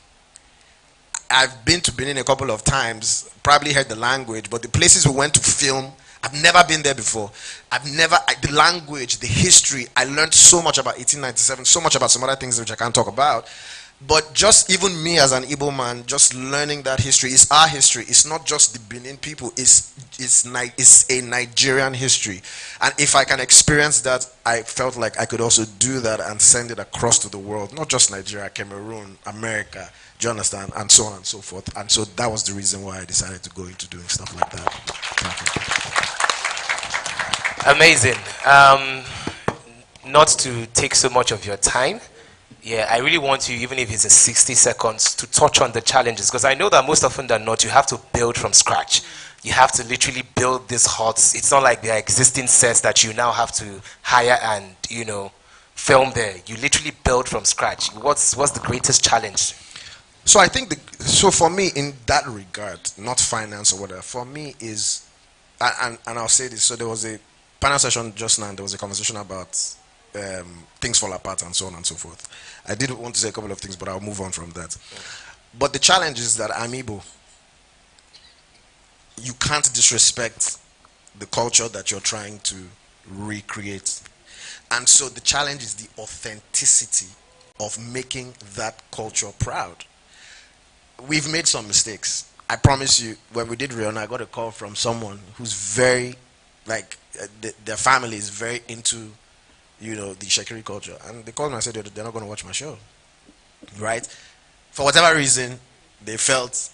I've been to Benin a couple of times, probably heard the language, but the places we went to film, I've never been there before. The language, the history, I learned so much about 1897, so much about some other things which I can't talk about. But just even me as an Igbo man, just learning that history, it's our history. It's not just the Benin people, it's a Nigerian history. And if I can experience that, I felt like I could also do that and send it across to the world. Not just Nigeria, Cameroon, America, do you understand? And so on and so forth. And so that was the reason why I decided to go into doing stuff like that. Amazing. Not to take so much of your time, yeah, I really want you, even if it's in 60 seconds, to touch on the challenges, because I know that most often than not, you have to build from scratch. You have to literally build these huts. It's not like there are existing sets that you now have to hire and, you know, film there. You literally build from scratch. What's the greatest challenge? So I think, so for me, in that regard, not finance or whatever, for me is, and I'll say this, so there was a panel session just now, and there was a conversation about things fall apart and so on and so forth. I did want to say a couple of things, but I'll move on from that. But the challenge is that I'm Igbo. You can't disrespect the culture that you're trying to recreate. And so the challenge is the authenticity of making that culture proud. We've made some mistakes. I promise you, when we did Rihanna, I got a call from someone who's very, like, their family is very into, the Shekiri culture. And they called me and said they're not going to watch my show. Right? For whatever reason, they felt,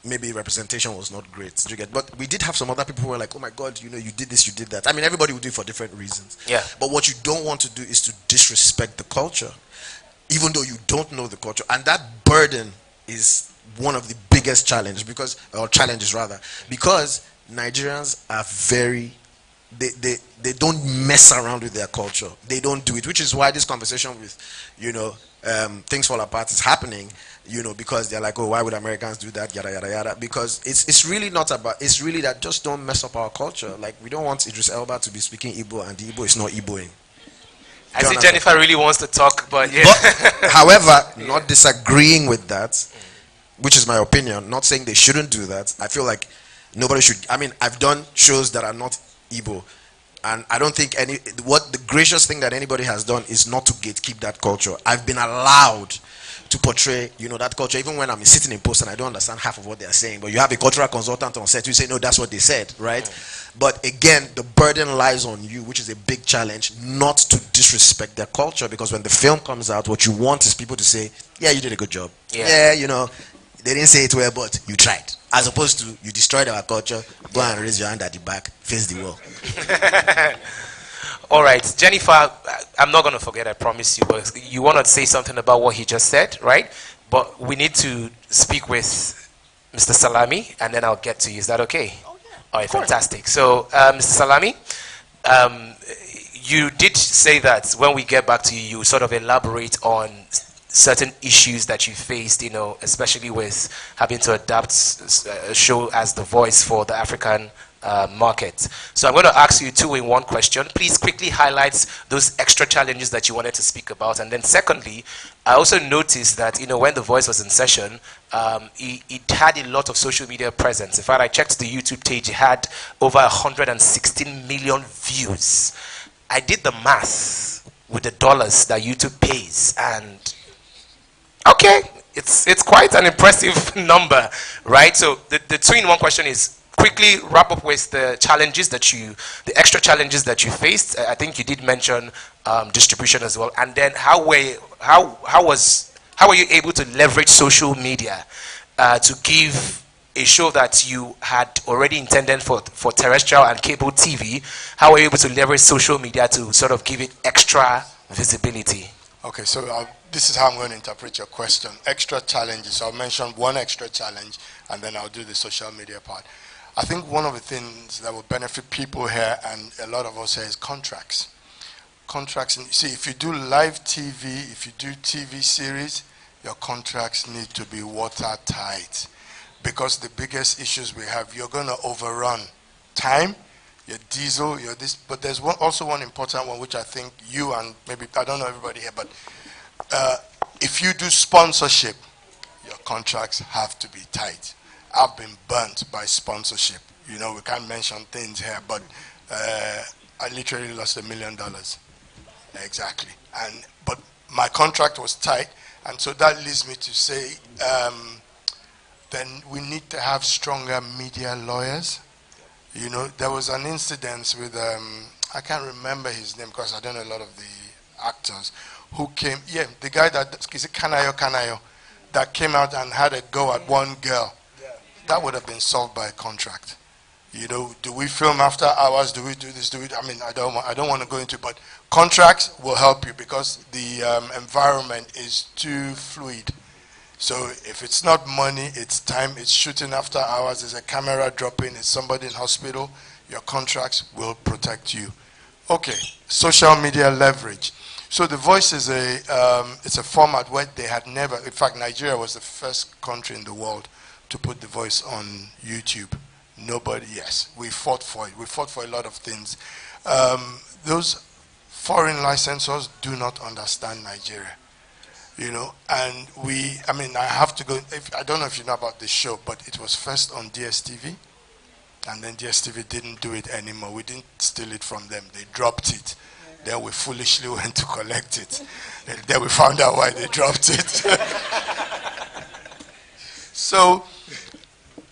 maybe representation was not great. Do you get? But we did have some other people who were like, oh my God, you did this, you did that. I mean, everybody would do it for different reasons. Yeah. But what you don't want to do is to disrespect the culture, even though you don't know the culture. And that burden is one of the biggest challenges because Nigerians are very, they don't mess around with their culture. They don't do it, which is why this conversation with, things fall apart is happening, because they're like, oh, why would Americans do that, yada, yada, yada. Because it's really not about, it's really that just don't mess up our culture. Like, we don't want Idris Elba to be speaking Igbo and the Igbo is not Igboing. I see Jennifer really wants to talk, but yeah. But, however, not disagreeing with that, which is my opinion, not saying they shouldn't do that. I feel like nobody should. I mean, I've done shows that are not Igbo, and I don't think what the gracious thing that anybody has done is not to gatekeep that culture. I've been allowed to portray, that culture, even when I'm sitting in post and I don't understand half of what they're saying. But you have a cultural consultant on set who say, no, that's what they said, right? But again, the burden lies on you, which is a big challenge, not to disrespect their culture, because when the film comes out, what you want is people to say, yeah, you did a good job. Yeah, they didn't say it well, but you tried. As opposed to, you destroyed our culture, go and raise your hand at the back, face the wall. All right, Jennifer, I'm not going to forget, I promise you, but you want to say something about what he just said, right? But we need to speak with Mr. Salami, and then I'll get to you. Is that okay? Oh, yeah. All right, fantastic. So, Mr. Salami, you did say that when we get back to you, you sort of elaborate on certain issues that you faced, especially with having to adapt a show as the voice for the African market. So I'm going to ask you 2-in-1 question. Please quickly highlight those extra challenges that you wanted to speak about. And then secondly, I also noticed that, when The Voice was in session, it had a lot of social media presence. In fact, I checked the YouTube page, it had over 116 million views. I did the math with the dollars that YouTube pays, and okay, it's quite an impressive number, right? So the 2-in-1 question is, quickly wrap up with the extra challenges that you faced. I think you did mention distribution as well. And then how were you able to leverage social media to give a show that you had already intended for terrestrial and cable TV? How were you able to leverage social media to sort of give it extra visibility? Okay, so this is how I'm going to interpret your question. Extra challenges. I'll mention one extra challenge, and then I'll do the social media part. I think one of the things that will benefit people here and a lot of us here is contracts. Contracts, see, if you do live TV, if you do TV series, your contracts need to be watertight. Because the biggest issues we have, you're going to overrun time, your diesel, your this, but there's also one important one which I think you and maybe, I don't know everybody here, but if you do sponsorship, your contracts have to be tight. I've been burnt by sponsorship. We can't mention things here, but I literally lost $1 million. Exactly. But my contract was tight, and so that leads me to say, then we need to have stronger media lawyers. There was an incident with, I can't remember his name because I don't know a lot of the actors, who came, the guy that, is it Kanayo, that came out and had a go at one girl. That would have been solved by a contract. Do we film after hours? Do we do this? I don't want to go into it, but contracts will help you because the environment is too fluid. So if it's not money, it's time, it's shooting after hours, there's a camera dropping, it's somebody in hospital, your contracts will protect you. Okay, social media leverage. So The Voice is it's a format where they had never, in fact, Nigeria was the first country in the world to put The Voice on YouTube. Nobody, yes, we fought for it. We fought for a lot of things. Those foreign licensors do not understand Nigeria. You know, and I mean, I have to go, I don't know if you know about this show, but it was first on DSTV, and then DSTV didn't do it anymore. We didn't steal it from them. They dropped it. Then we foolishly went to collect it. Then we found out why they dropped it. So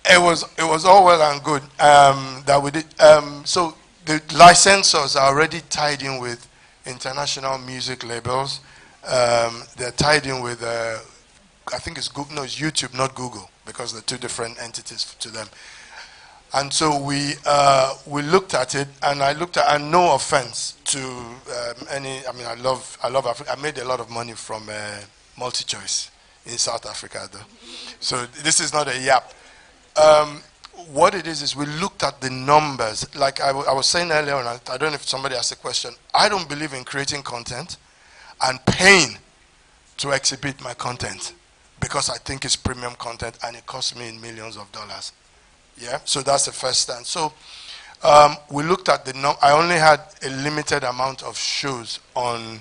it was all well and good that we did. So the licensors are already tied in with international music labels. They're tied in with, I think it's Google, no, it's YouTube, not Google, because they're two different entities to them. And so we looked at it, and I looked at, and no offense to any, I mean, I love Africa. I made a lot of money from multi-choice in South Africa, though. So this is not a yap. What it is we looked at the numbers. Like I was saying earlier on, I don't know if somebody asked a question. I don't believe in creating content and paying to exhibit my content because I think it's premium content and it costs me in millions of dollars. Yeah, so that's the first stand. So we looked at I only had a limited amount of shows on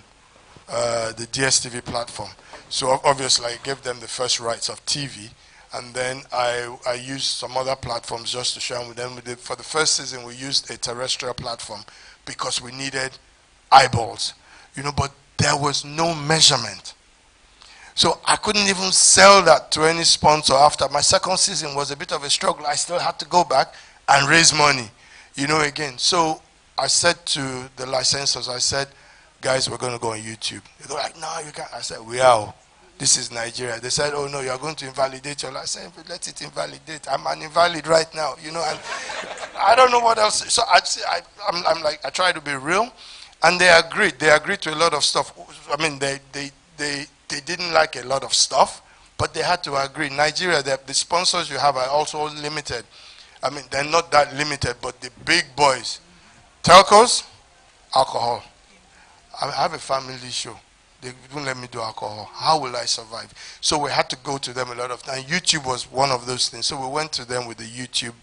the DSTV platform. So obviously I gave them the first rights of TV, and then I used some other platforms just to share with them. For the first season, we used a terrestrial platform because we needed eyeballs, you know, but there was no measurement. So I couldn't even sell that to any sponsor after. My second season was a bit of a struggle. I still had to go back and raise money, you know, again. So I said to the licensors, I said, guys, we're going to go on YouTube. They go like, no, you can't. I said, we are. This is Nigeria. They said, oh, no, you're going to invalidate your license. I said, let it invalidate. I'm an invalid right now, you know. And I don't know what else. So I'm like, I try to be real. And they agreed. They agreed to a lot of stuff. I mean, they didn't like a lot of stuff, but they had to agree. Nigeria, the sponsors you have are also limited. I mean, they're not that limited, but the big boys, telcos, alcohol. I have a family show. They wouldn't let me do alcohol. How will I survive? So we had to go to them a lot of times. YouTube was one of those things. So we went to them with the YouTube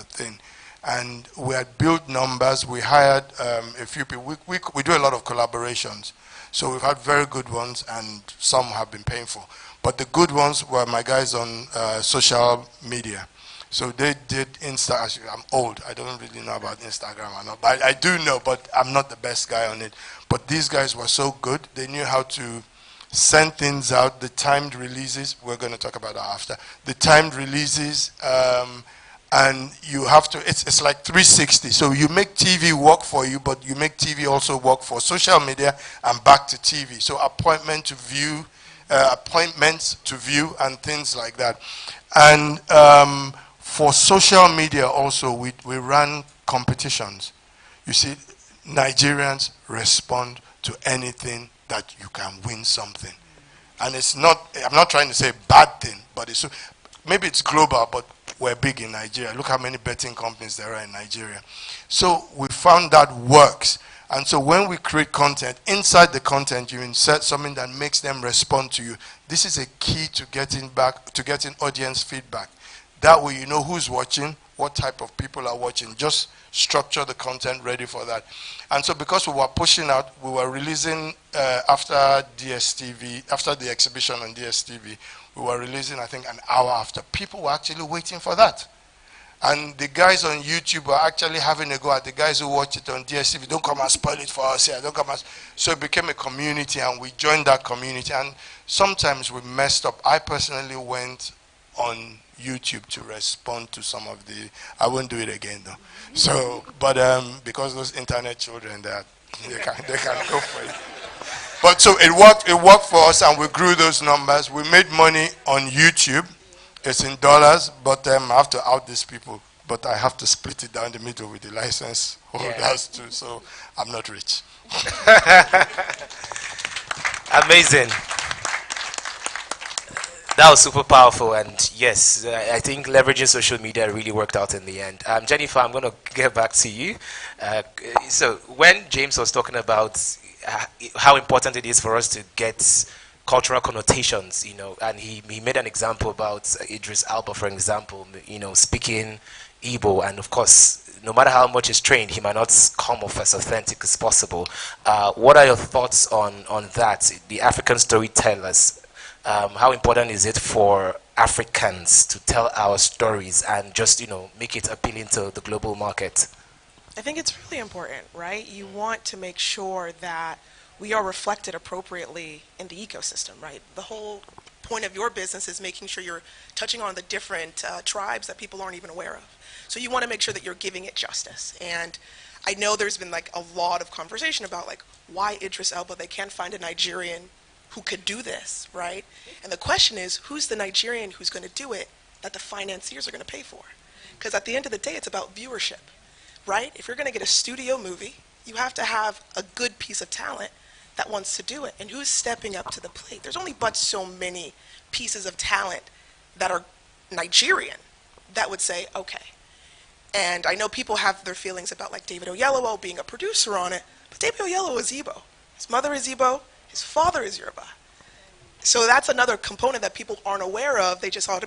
thing. And we had built numbers. We hired a few people. We do a lot of collaborations. So we've had very good ones, and some have been painful. But the good ones were my guys on social media. So they did Insta. I'm old. I don't really know about Instagram or not. But I do know, but I'm not the best guy on it. But these guys were so good. They knew how to send things out, the timed releases. We're going to talk about that after. The timed releases, and you have to, it's like 360. So you make TV work for you, but you make TV also work for social media and back to TV. So appointments to view and things like that. And for social media also, we ran competitions. You see, Nigerians respond to anything that you can win something. And it's not, I'm not trying to say a bad thing, but it's, maybe it's global, but we're big in Nigeria. Look how many betting companies there are in Nigeria. So we found that works. And so when we create content, inside the content, you insert something that makes them respond to you. This is a key to getting audience feedback. That way you know who's watching, what type of people are watching. Just structure the content ready for that. And so because we were pushing out, we were releasing after DSTV, after the exhibition on DSTV, we were releasing, I think, an hour after. People were actually waiting for that. And the guys on YouTube were actually having a go at the guys who watch it on DSTV. Don't come and spoil it for us here. Don't come and... So it became a community, and we joined that community. And sometimes we messed up. I personally went on YouTube to respond to some of the... I won't do it again, though. So, but because those internet children, they can go for it. But so it worked for us, and we grew those numbers. We made money on YouTube. It's in dollars, but I have to out these people. But I have to split it down the middle with the license holders too, so I'm not rich. Amazing. That was super powerful, and yes, I think leveraging social media really worked out in the end. Jennifer, I'm going to get back to you. So when James was talking about how important it is for us to get cultural connotations, you know, and he made an example about Idris Elba, for example, you know, speaking Igbo, and of course no matter how much he's trained, he might not come off as authentic as possible. What are your thoughts on that? The African storytellers, how important is it for Africans to tell our stories and just, make it appealing to the global market? I think it's really important, right? You want to make sure that we are reflected appropriately in the ecosystem, right? The whole point of your business is making sure you're touching on the different tribes that people aren't even aware of. So you want to make sure that you're giving it justice. And I know there's been like a lot of conversation about like why Idris Elba, they can't find a Nigerian who could do this, right? And the question is, who's the Nigerian who's going to do it that the financiers are going to pay for? Because at the end of the day, it's about viewership, right? If you're going to get a studio movie, you have to have a good piece of talent that wants to do it. And who's stepping up to the plate? There's only but so many pieces of talent that are Nigerian that would say, okay. And I know people have their feelings about like David Oyelowo being a producer on it, but David Oyelowo is Igbo. His mother is Igbo, his father is Yoruba. So that's another component that people aren't aware of. They just thought,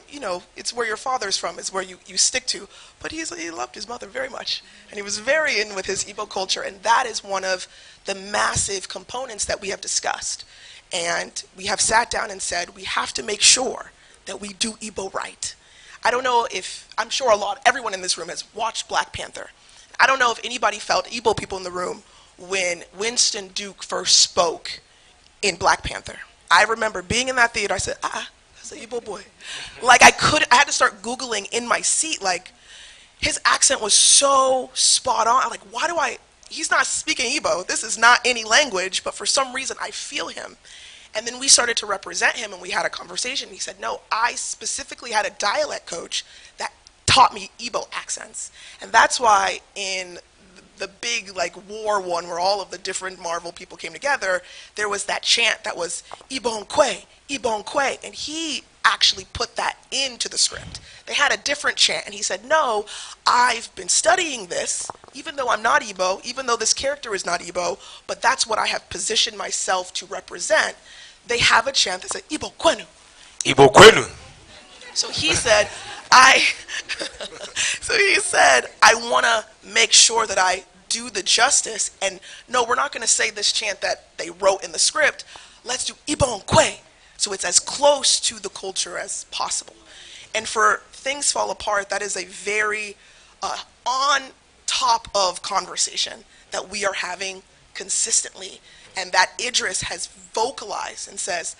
it's where your father's from, is where you stick to. But he loved his mother very much. And he was very in with his Igbo culture. And that is one of the massive components that we have discussed. And we have sat down and said, we have to make sure that we do Igbo right. I don't know if, I'm sure everyone in this room has watched Black Panther. I don't know if anybody felt, Igbo people in the room, when Winston Duke first spoke in Black Panther. I remember being in that theater, I said, that's an Igbo boy. Like I had to start Googling in my seat, like his accent was so spot on. I'm like, he's not speaking Igbo, this is not any language, but for some reason I feel him. And then we started to represent him and we had a conversation. He said, no, I specifically had a dialect coach that taught me Igbo accents. And that's why in the big like war one where all of the different Marvel people came together, there was that chant that was Ibon Kwe, and he actually put that into the script. They had a different chant, and he said, no, I've been studying this, even though I'm not Igbo, even though this character is not Igbo, but that's what I have positioned myself to represent. They have a chant that says Ibo Kwenu. Ibo Kwenu. So he said, I want to make sure that I do the justice. And no, we're not going to say this chant that they wrote in the script. Let's do Ibon Kwe. So it's as close to the culture as possible. And for Things Fall Apart, that is a very on top of conversation that we are having consistently. And that Idris has vocalized and says,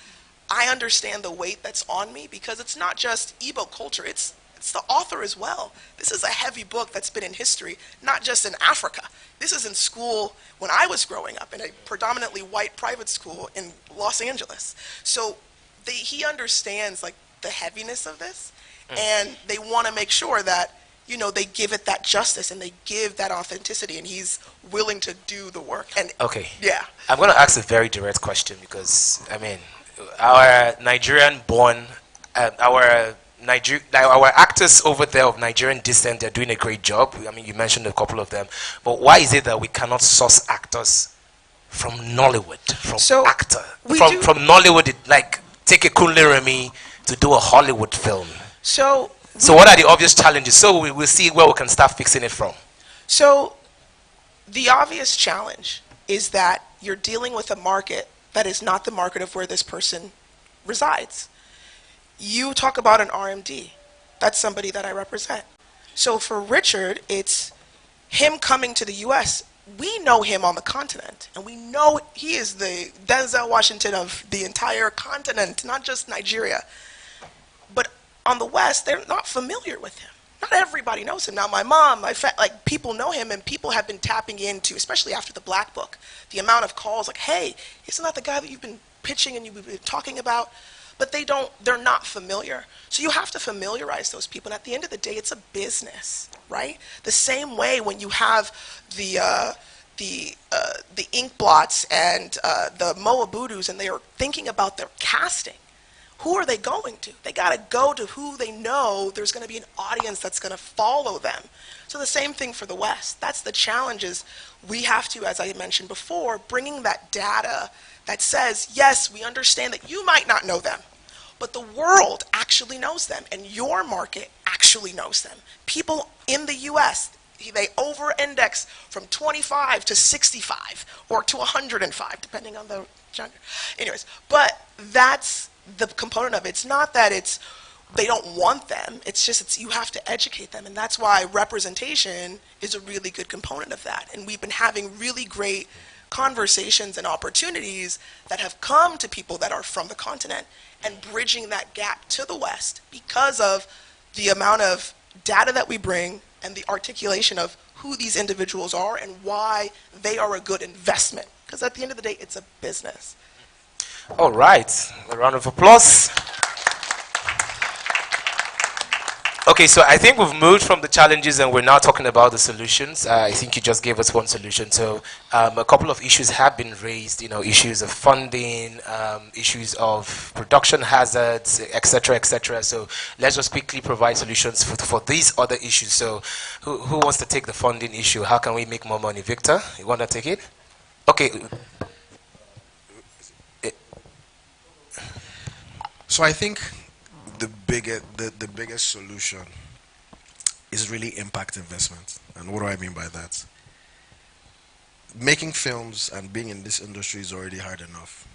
I understand the weight that's on me because it's not just Igbo culture, it's the author as well. This is a heavy book that's been in history, not just in Africa. This is in school when I was growing up in a predominantly white private school in Los Angeles. So he understands like the heaviness of this, and they want to make sure that they give it that justice and they give that authenticity, and he's willing to do the work. And okay, yeah, I'm going to ask a very direct question because our Nigerian-born, our actors over there of Nigerian descent, they're doing a great job. You mentioned a couple of them, but why is it that we cannot source actors from Nollywood, from Nollywood, like take a Kunle Remy to do a Hollywood film? So what are the obvious challenges? So we'll see where we can start fixing it from. So the obvious challenge is that you're dealing with a market that is not the market of where this person resides. You talk about an RMD. That's somebody that I represent. So for Richard, it's him coming to the US. We know him on the continent, and we know he is the Denzel Washington of the entire continent, not just Nigeria. But on the West, they're not familiar with him. Not everybody knows him. Now, my mom, people know him, and people have been tapping into, especially after the Black Book, the amount of calls like, hey, isn't that the guy that you've been pitching and you've been talking about? But they're not familiar. So you have to familiarize those people. And at the end of the day, it's a business, right? The same way when you have the ink blots and the Moabudus, and they are thinking about their casting. Who are they going to? They got to go to who they know there's going to be an audience that's going to follow them. So the same thing for the West. That's the challenges we have to, as I mentioned before, bringing that data that says, yes, we understand that you might not know them, but the world actually knows them, and your market actually knows them. People in the US, They over-index from 25 to 65 or to 105, depending on the gender. Anyways, but that's the component of it. It's not that they don't want them. It's just you have to educate them, and that's why representation is a really good component of that. And we've been having really great conversations and opportunities that have come to people that are from the continent and bridging that gap to the West because of the amount of data that we bring and the articulation of who these individuals are and why they are a good investment. Because at the end of the day, it's a business. All right, a round of applause. Okay, so I think we've moved from the challenges and we're now talking about the solutions. I think you just gave us one solution. So a couple of issues have been raised, issues of funding, issues of production hazards, etc., etc. So let's just quickly provide solutions for these other issues. So who wants to take the funding issue? How can we make more money? Victor, you want to take it? Okay. So I think the biggest solution is really impact investment. And what do I mean by that? Making films and being in this industry is already hard enough.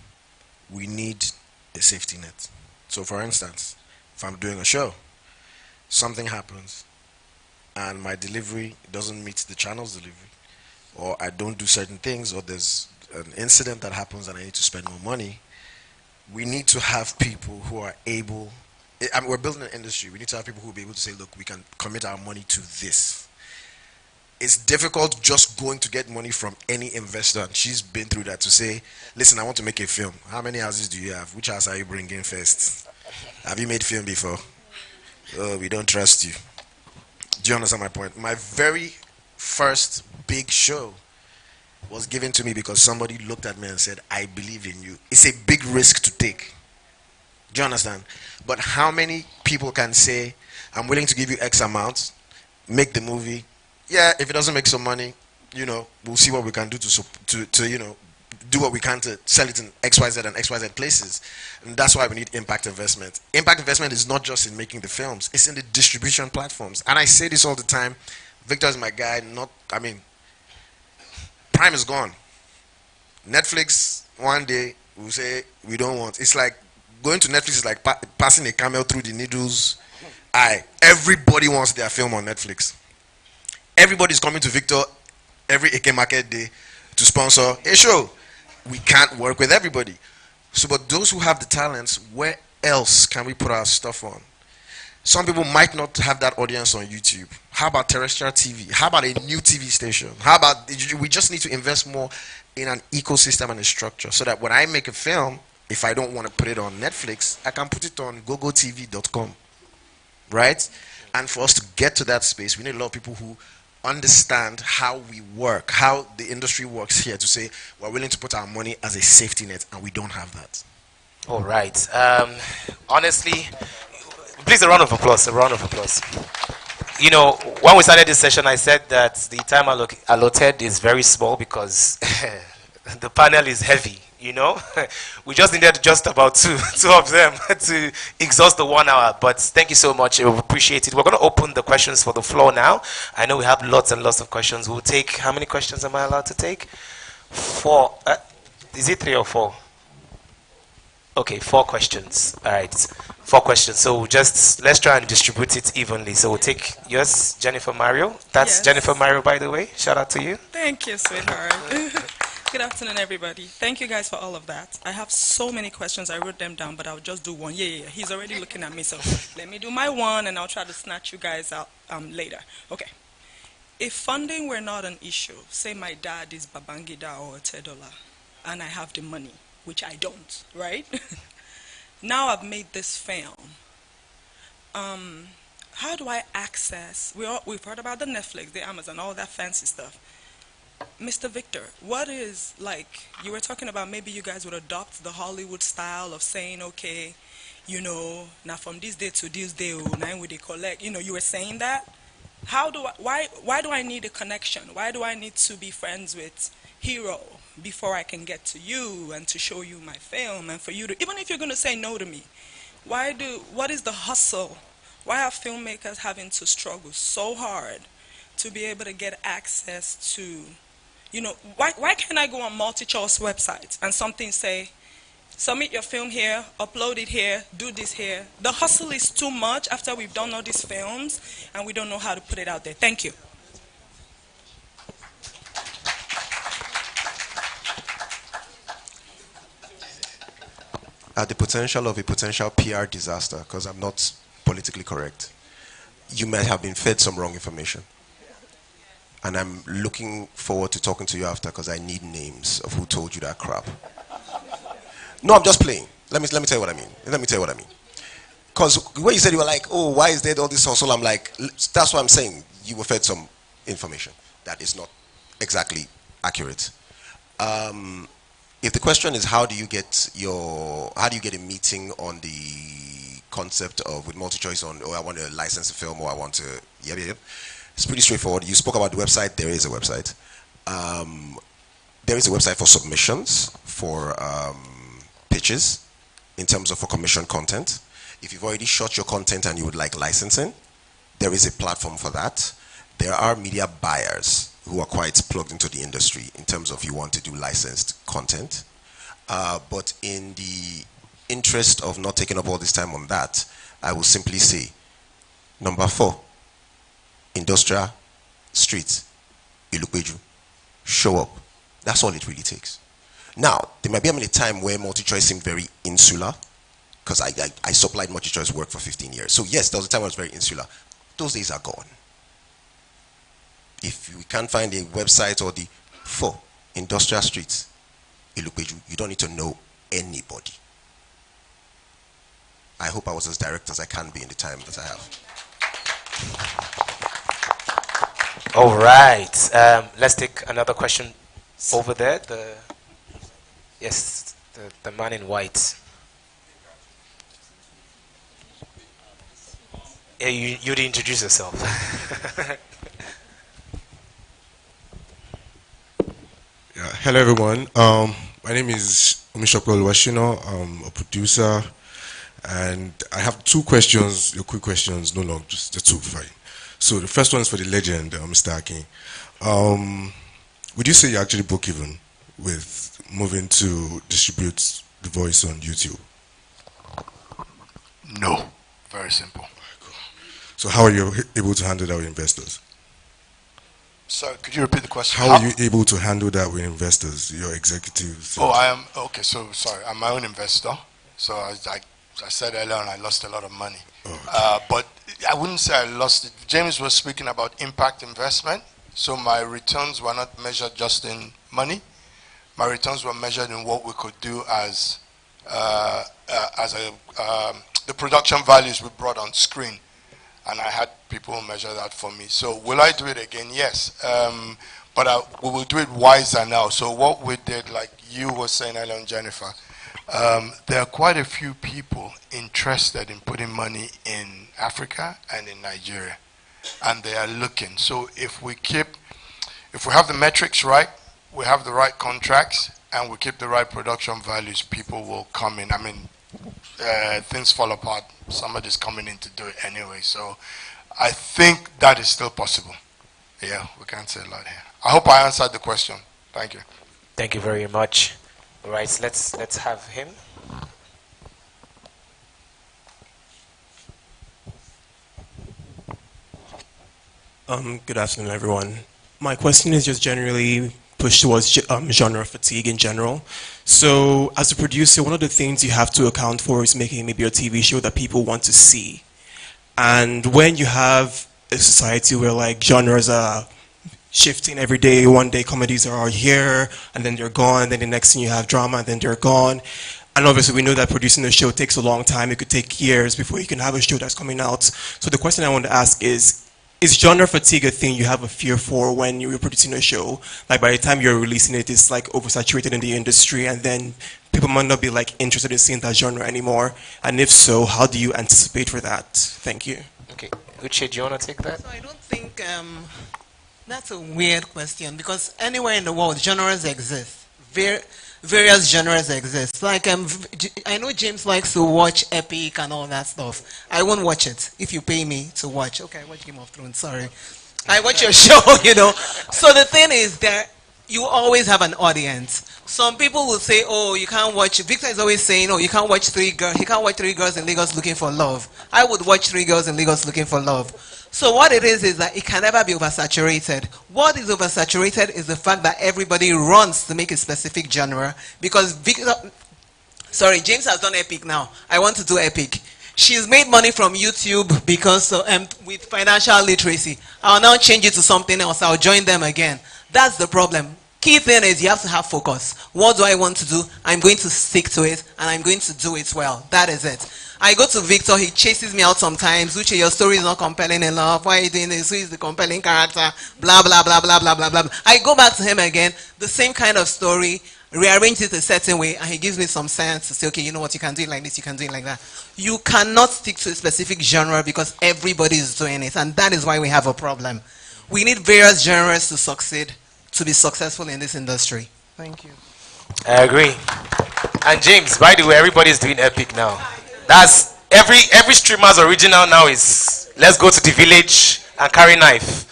We need a safety net. So for instance, if I'm doing a show, something happens and my delivery doesn't meet the channel's delivery, or I don't do certain things, or there's an incident that happens and I need to spend more money, we need to have people who are able. I mean, we're building an industry. We need to have people who will be able to say, look, we can commit our money to this. It's difficult just going to get money from any investor, and she's been through that, to say, listen, I want to make a film. How many houses do you have? Which house are you bringing first? Have you made film before? Oh, we don't trust you. Do you understand my point? My very first big show was given to me because somebody looked at me and said, I believe in you. It's a big risk to take. Do you understand? But how many people can say, I'm willing to give you X amount, make the movie. Yeah, if it doesn't make some money, we'll see what we can do to do what we can to sell it in XYZ and XYZ places. And that's why we need impact investment. Impact investment is not just in making the films, it's in the distribution platforms. And I say this all the time. Victor is my guy. Prime is gone. Netflix, one day, will say, we don't want. It's like going to Netflix is like passing a camel through the needle's eye. Everybody wants their film on Netflix. Everybody's coming to Victor every Eke Market Day to sponsor a show. We can't work with everybody. So, but those who have the talents, where else can we put our stuff on? Some people might not have that audience on YouTube. How about terrestrial TV? How about a new TV station? How about, we just need to invest more in an ecosystem and a structure so that when I make a film, if I don't want to put it on Netflix, I can put it on gogotv.com, right? And for us to get to that space, we need a lot of people who understand how we work, how the industry works here, to say we're willing to put our money as a safety net, and we don't have that. All right. Honestly, please, a round of applause. A round of applause. When we started this session, I said that the time allotted is very small because the panel is heavy. We just needed just about two of them to exhaust the 1 hour. But thank you so much. We appreciate it. We're going to open the questions for the floor now. I know we have lots and lots of questions. We'll take, how many questions am I allowed to take? 4. Is it 3 or 4? Okay, 4 questions. All right, 4 questions. So let's try and distribute it evenly. So we'll take yours, Jennifer Mario. That's yes. Jennifer Mario, by the way. Shout out to you. Thank you, sweetheart. Good afternoon, everybody. Thank you guys for all of that. I have so many questions. I wrote them down, but I'll just do one. Yeah. He's already looking at me, so let me do my one, and I'll try to snatch you guys out later. Okay. If funding were not an issue, say my dad is Babangida or Tedola, and I have the money, which I don't, right? Now I've made this film. How do I access? We've heard about the Netflix, the Amazon, all that fancy stuff. Mr. Victor, what is, you were talking about maybe you guys would adopt the Hollywood style of saying, okay, now from this day to this day, now we collect, you were saying that. Why do I need a connection? Why do I need to be friends with Hero before I can get to you and to show you my film and for you to, even if you're going to say no to me, what is the hustle? Why are filmmakers having to struggle so hard to be able to get access to, you know, why can't I go on multi-choice websites and something say, submit your film here, upload it here, do this here. The hustle is too much after we've done all these films and we don't know how to put it out there. Thank you. At the potential of a potential PR disaster, because I'm not politically correct, you might have been fed some wrong information. And I'm looking forward to talking to you after because I need names of who told you that crap. No, I'm just playing. Let me tell you what I mean. Let me tell you what I mean. Because when you said you were like, oh, why is there all this hustle? I'm like, that's what I'm saying. You were fed some information that is not exactly accurate. If the question is how do you get a meeting on the concept of with multi-choice on, oh, I want to license a film or I want to, yeah. It's pretty straightforward. You spoke about the website. There is a website. There is a website for submissions, for pitches, in terms of for commission content. If you've already shot your content and you would like licensing, there is a platform for that. There are media buyers who are quite plugged into the industry in terms of you want to do licensed content. But in the interest of not taking up all this time on that, I will simply say, number 4, Industrial Street, Ilukweju, show up. That's all it really takes. Now, there might be a time where multi-choice seemed very insular, because I supplied multi-choice work for 15 years. So yes, there was a time when I was very insular. Those days are gone. If we can't find a website or the 4 Industrial Street, Ilukweju, you don't need to know anybody. I hope I was as direct as I can be in the time that I have. All right. Let's take another question over there. Yes, the man in white. Yeah, you'd introduce yourself. Yeah, hello everyone. My name is Omishoko Oluwashino. I'm a producer, and I have 2 questions. Your quick questions, no long, just the 2, fine. So the first one is for the legend, Mr. Akin. Would you say you actually broke even with moving to distribute The Voice on YouTube? No. Very simple. So how are you able to handle that with investors? Sorry, could you repeat the question? How are you able to handle that with investors, your executives? Oh, I am, okay, so sorry, I'm my own investor. So I said earlier on I lost a lot of money. Oh, okay. But I wouldn't say I lost it. James was speaking about impact investment. So my returns were not measured just in money. My returns were measured in what we could do as the production values we brought on screen. And I had people measure that for me. So will I do it again? Yes. But we will do it wiser now. So what we did, like you were saying earlier on, Jennifer, there are quite a few people interested in putting money in Africa and in Nigeria. And they are looking. So if we have the metrics right, we have the right contracts, and we keep the right production values, people will come in. I mean, things fall apart. Somebody's coming in to do it anyway. So I think that is still possible. Yeah, we can't say a lot here. I hope I answered the question. Thank you. Thank you very much. All right, let's have him. Good afternoon, everyone. My question is just generally pushed towards genre fatigue in general. So as a producer, one of the things you have to account for is making maybe a TV show that people want to see. And when you have a society where like genres are shifting every day, one day comedies are here and then they're gone, then the next thing you have drama and then they're gone. And obviously we know that producing a show takes a long time. It could take years before you can have a show that's coming out. So the question I want to ask is genre fatigue a thing you have a fear for when you're producing a show? Like by the time you're releasing it, it's like oversaturated in the industry and then people might not be like interested in seeing that genre anymore. And if so, how do you anticipate for that? Thank you. Okay, Uche, do you want to take that? So I don't think that's a weird question because anywhere in the world, genres exist. Various genres exist. Like I know James likes to watch Epic and all that stuff. I won't watch it if you pay me to watch. Okay, I watch Game of Thrones. Sorry, I watch your show, you know. So the thing is that you always have an audience. Some people will say, "Oh, you can't watch." Victor is always saying, "Oh, you can't watch three girls. He can't watch three girls in Lagos looking for love." I would watch three girls in Lagos looking for love. So what it is that it can never be oversaturated. What is oversaturated is the fact that everybody runs to make a specific genre because Victor. Sorry, James has done Epic now. I want to do Epic. She's made money from YouTube because with financial literacy. I'll now change it to something else. I'll join them again. That's the problem. Key thing is you have to have focus. What do I want to do? I'm going to stick to it and I'm going to do it well. That is it. I go to Victor, he chases me out sometimes. Uche, your story is not compelling enough. Why are you doing this? Who is the compelling character? Blah, blah, blah, blah, blah, blah, blah. I go back to him again, the same kind of story, rearrange it a certain way, and he gives me some sense to say, okay, you know what, you can do it like this, you can do it like that. You cannot stick to a specific genre because everybody is doing it, and that is why we have a problem. We need various genres to succeed, to be successful in this industry. Thank you. I agree. And James, by the way, everybody's doing Epic now. That's every streamer's original now is let's go to the village and carry knife.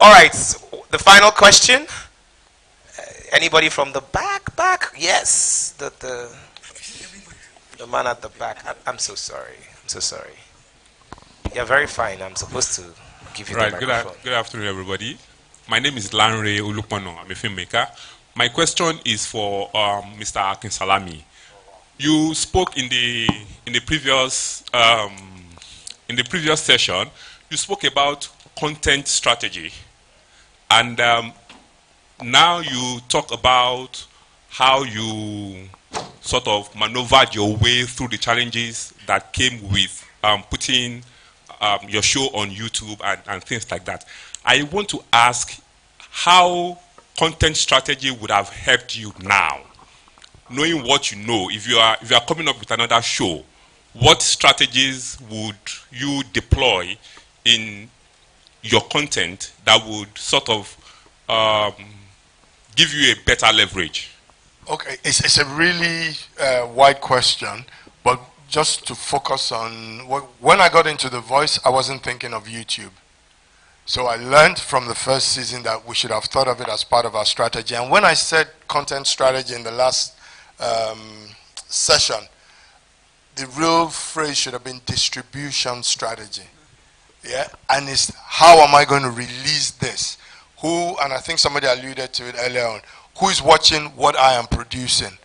All right, the final question. Anybody from the back? Yes, the man at the back. I'm so sorry. I'm so sorry. You're very fine. I'm supposed to give you the microphone. Good afternoon, everybody. My name is Lanre Ulukmano. I'm a filmmaker. My question is for Mr. Akin Salami. You spoke in the previous session. You spoke about content strategy, and now you talk about how you sort of maneuvered your way through the challenges that came with putting your show on YouTube and things like that. I want to ask how content strategy would have helped you now, knowing what you know. If you are coming up with another show, what strategies would you deploy in your content that would sort of give you a better leverage? Okay, it's a really wide question, but just to focus on when I got into The Voice, I wasn't thinking of YouTube. So I learned from the first season that we should have thought of it as part of our strategy. And when I said content strategy in the last session, the real phrase should have been distribution strategy. Yeah, and it's how am I going to release this? Who, and I think somebody alluded to it earlier on, who is watching what I am producing?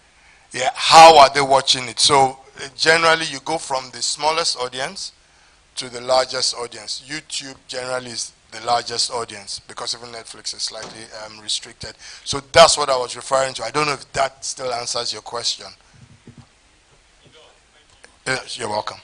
Yeah, how are they watching it? So generally you go from the smallest audience to the largest audience. YouTube generally is the largest audience because even Netflix is slightly restricted. So that's what I was referring to. I don't know if that still answers your question. Yes, you're welcome.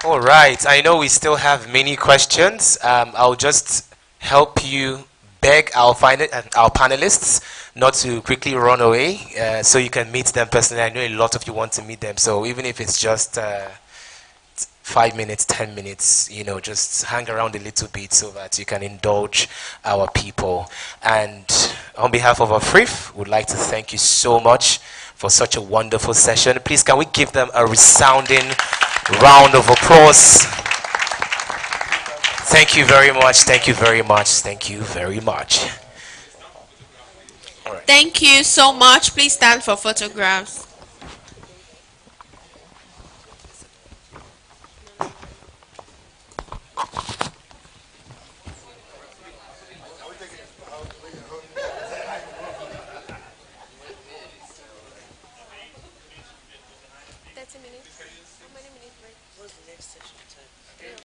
All right, I know we still have many questions. I'll just help you beg our panelists not to quickly run away so you can meet them personally. I know a lot of you want to meet them, so even if it's just 5 minutes, 10 minutes, you know, just hang around a little bit so that you can indulge our people. And on behalf of Afriff, we'd like to thank you so much for such a wonderful session. Please, can we give them a resounding round of applause? Thank you very much. Thank you very much. Thank you very much. All right. Thank you so much. Please stand for photographs. Minutes. How many minutes break? What's the next session?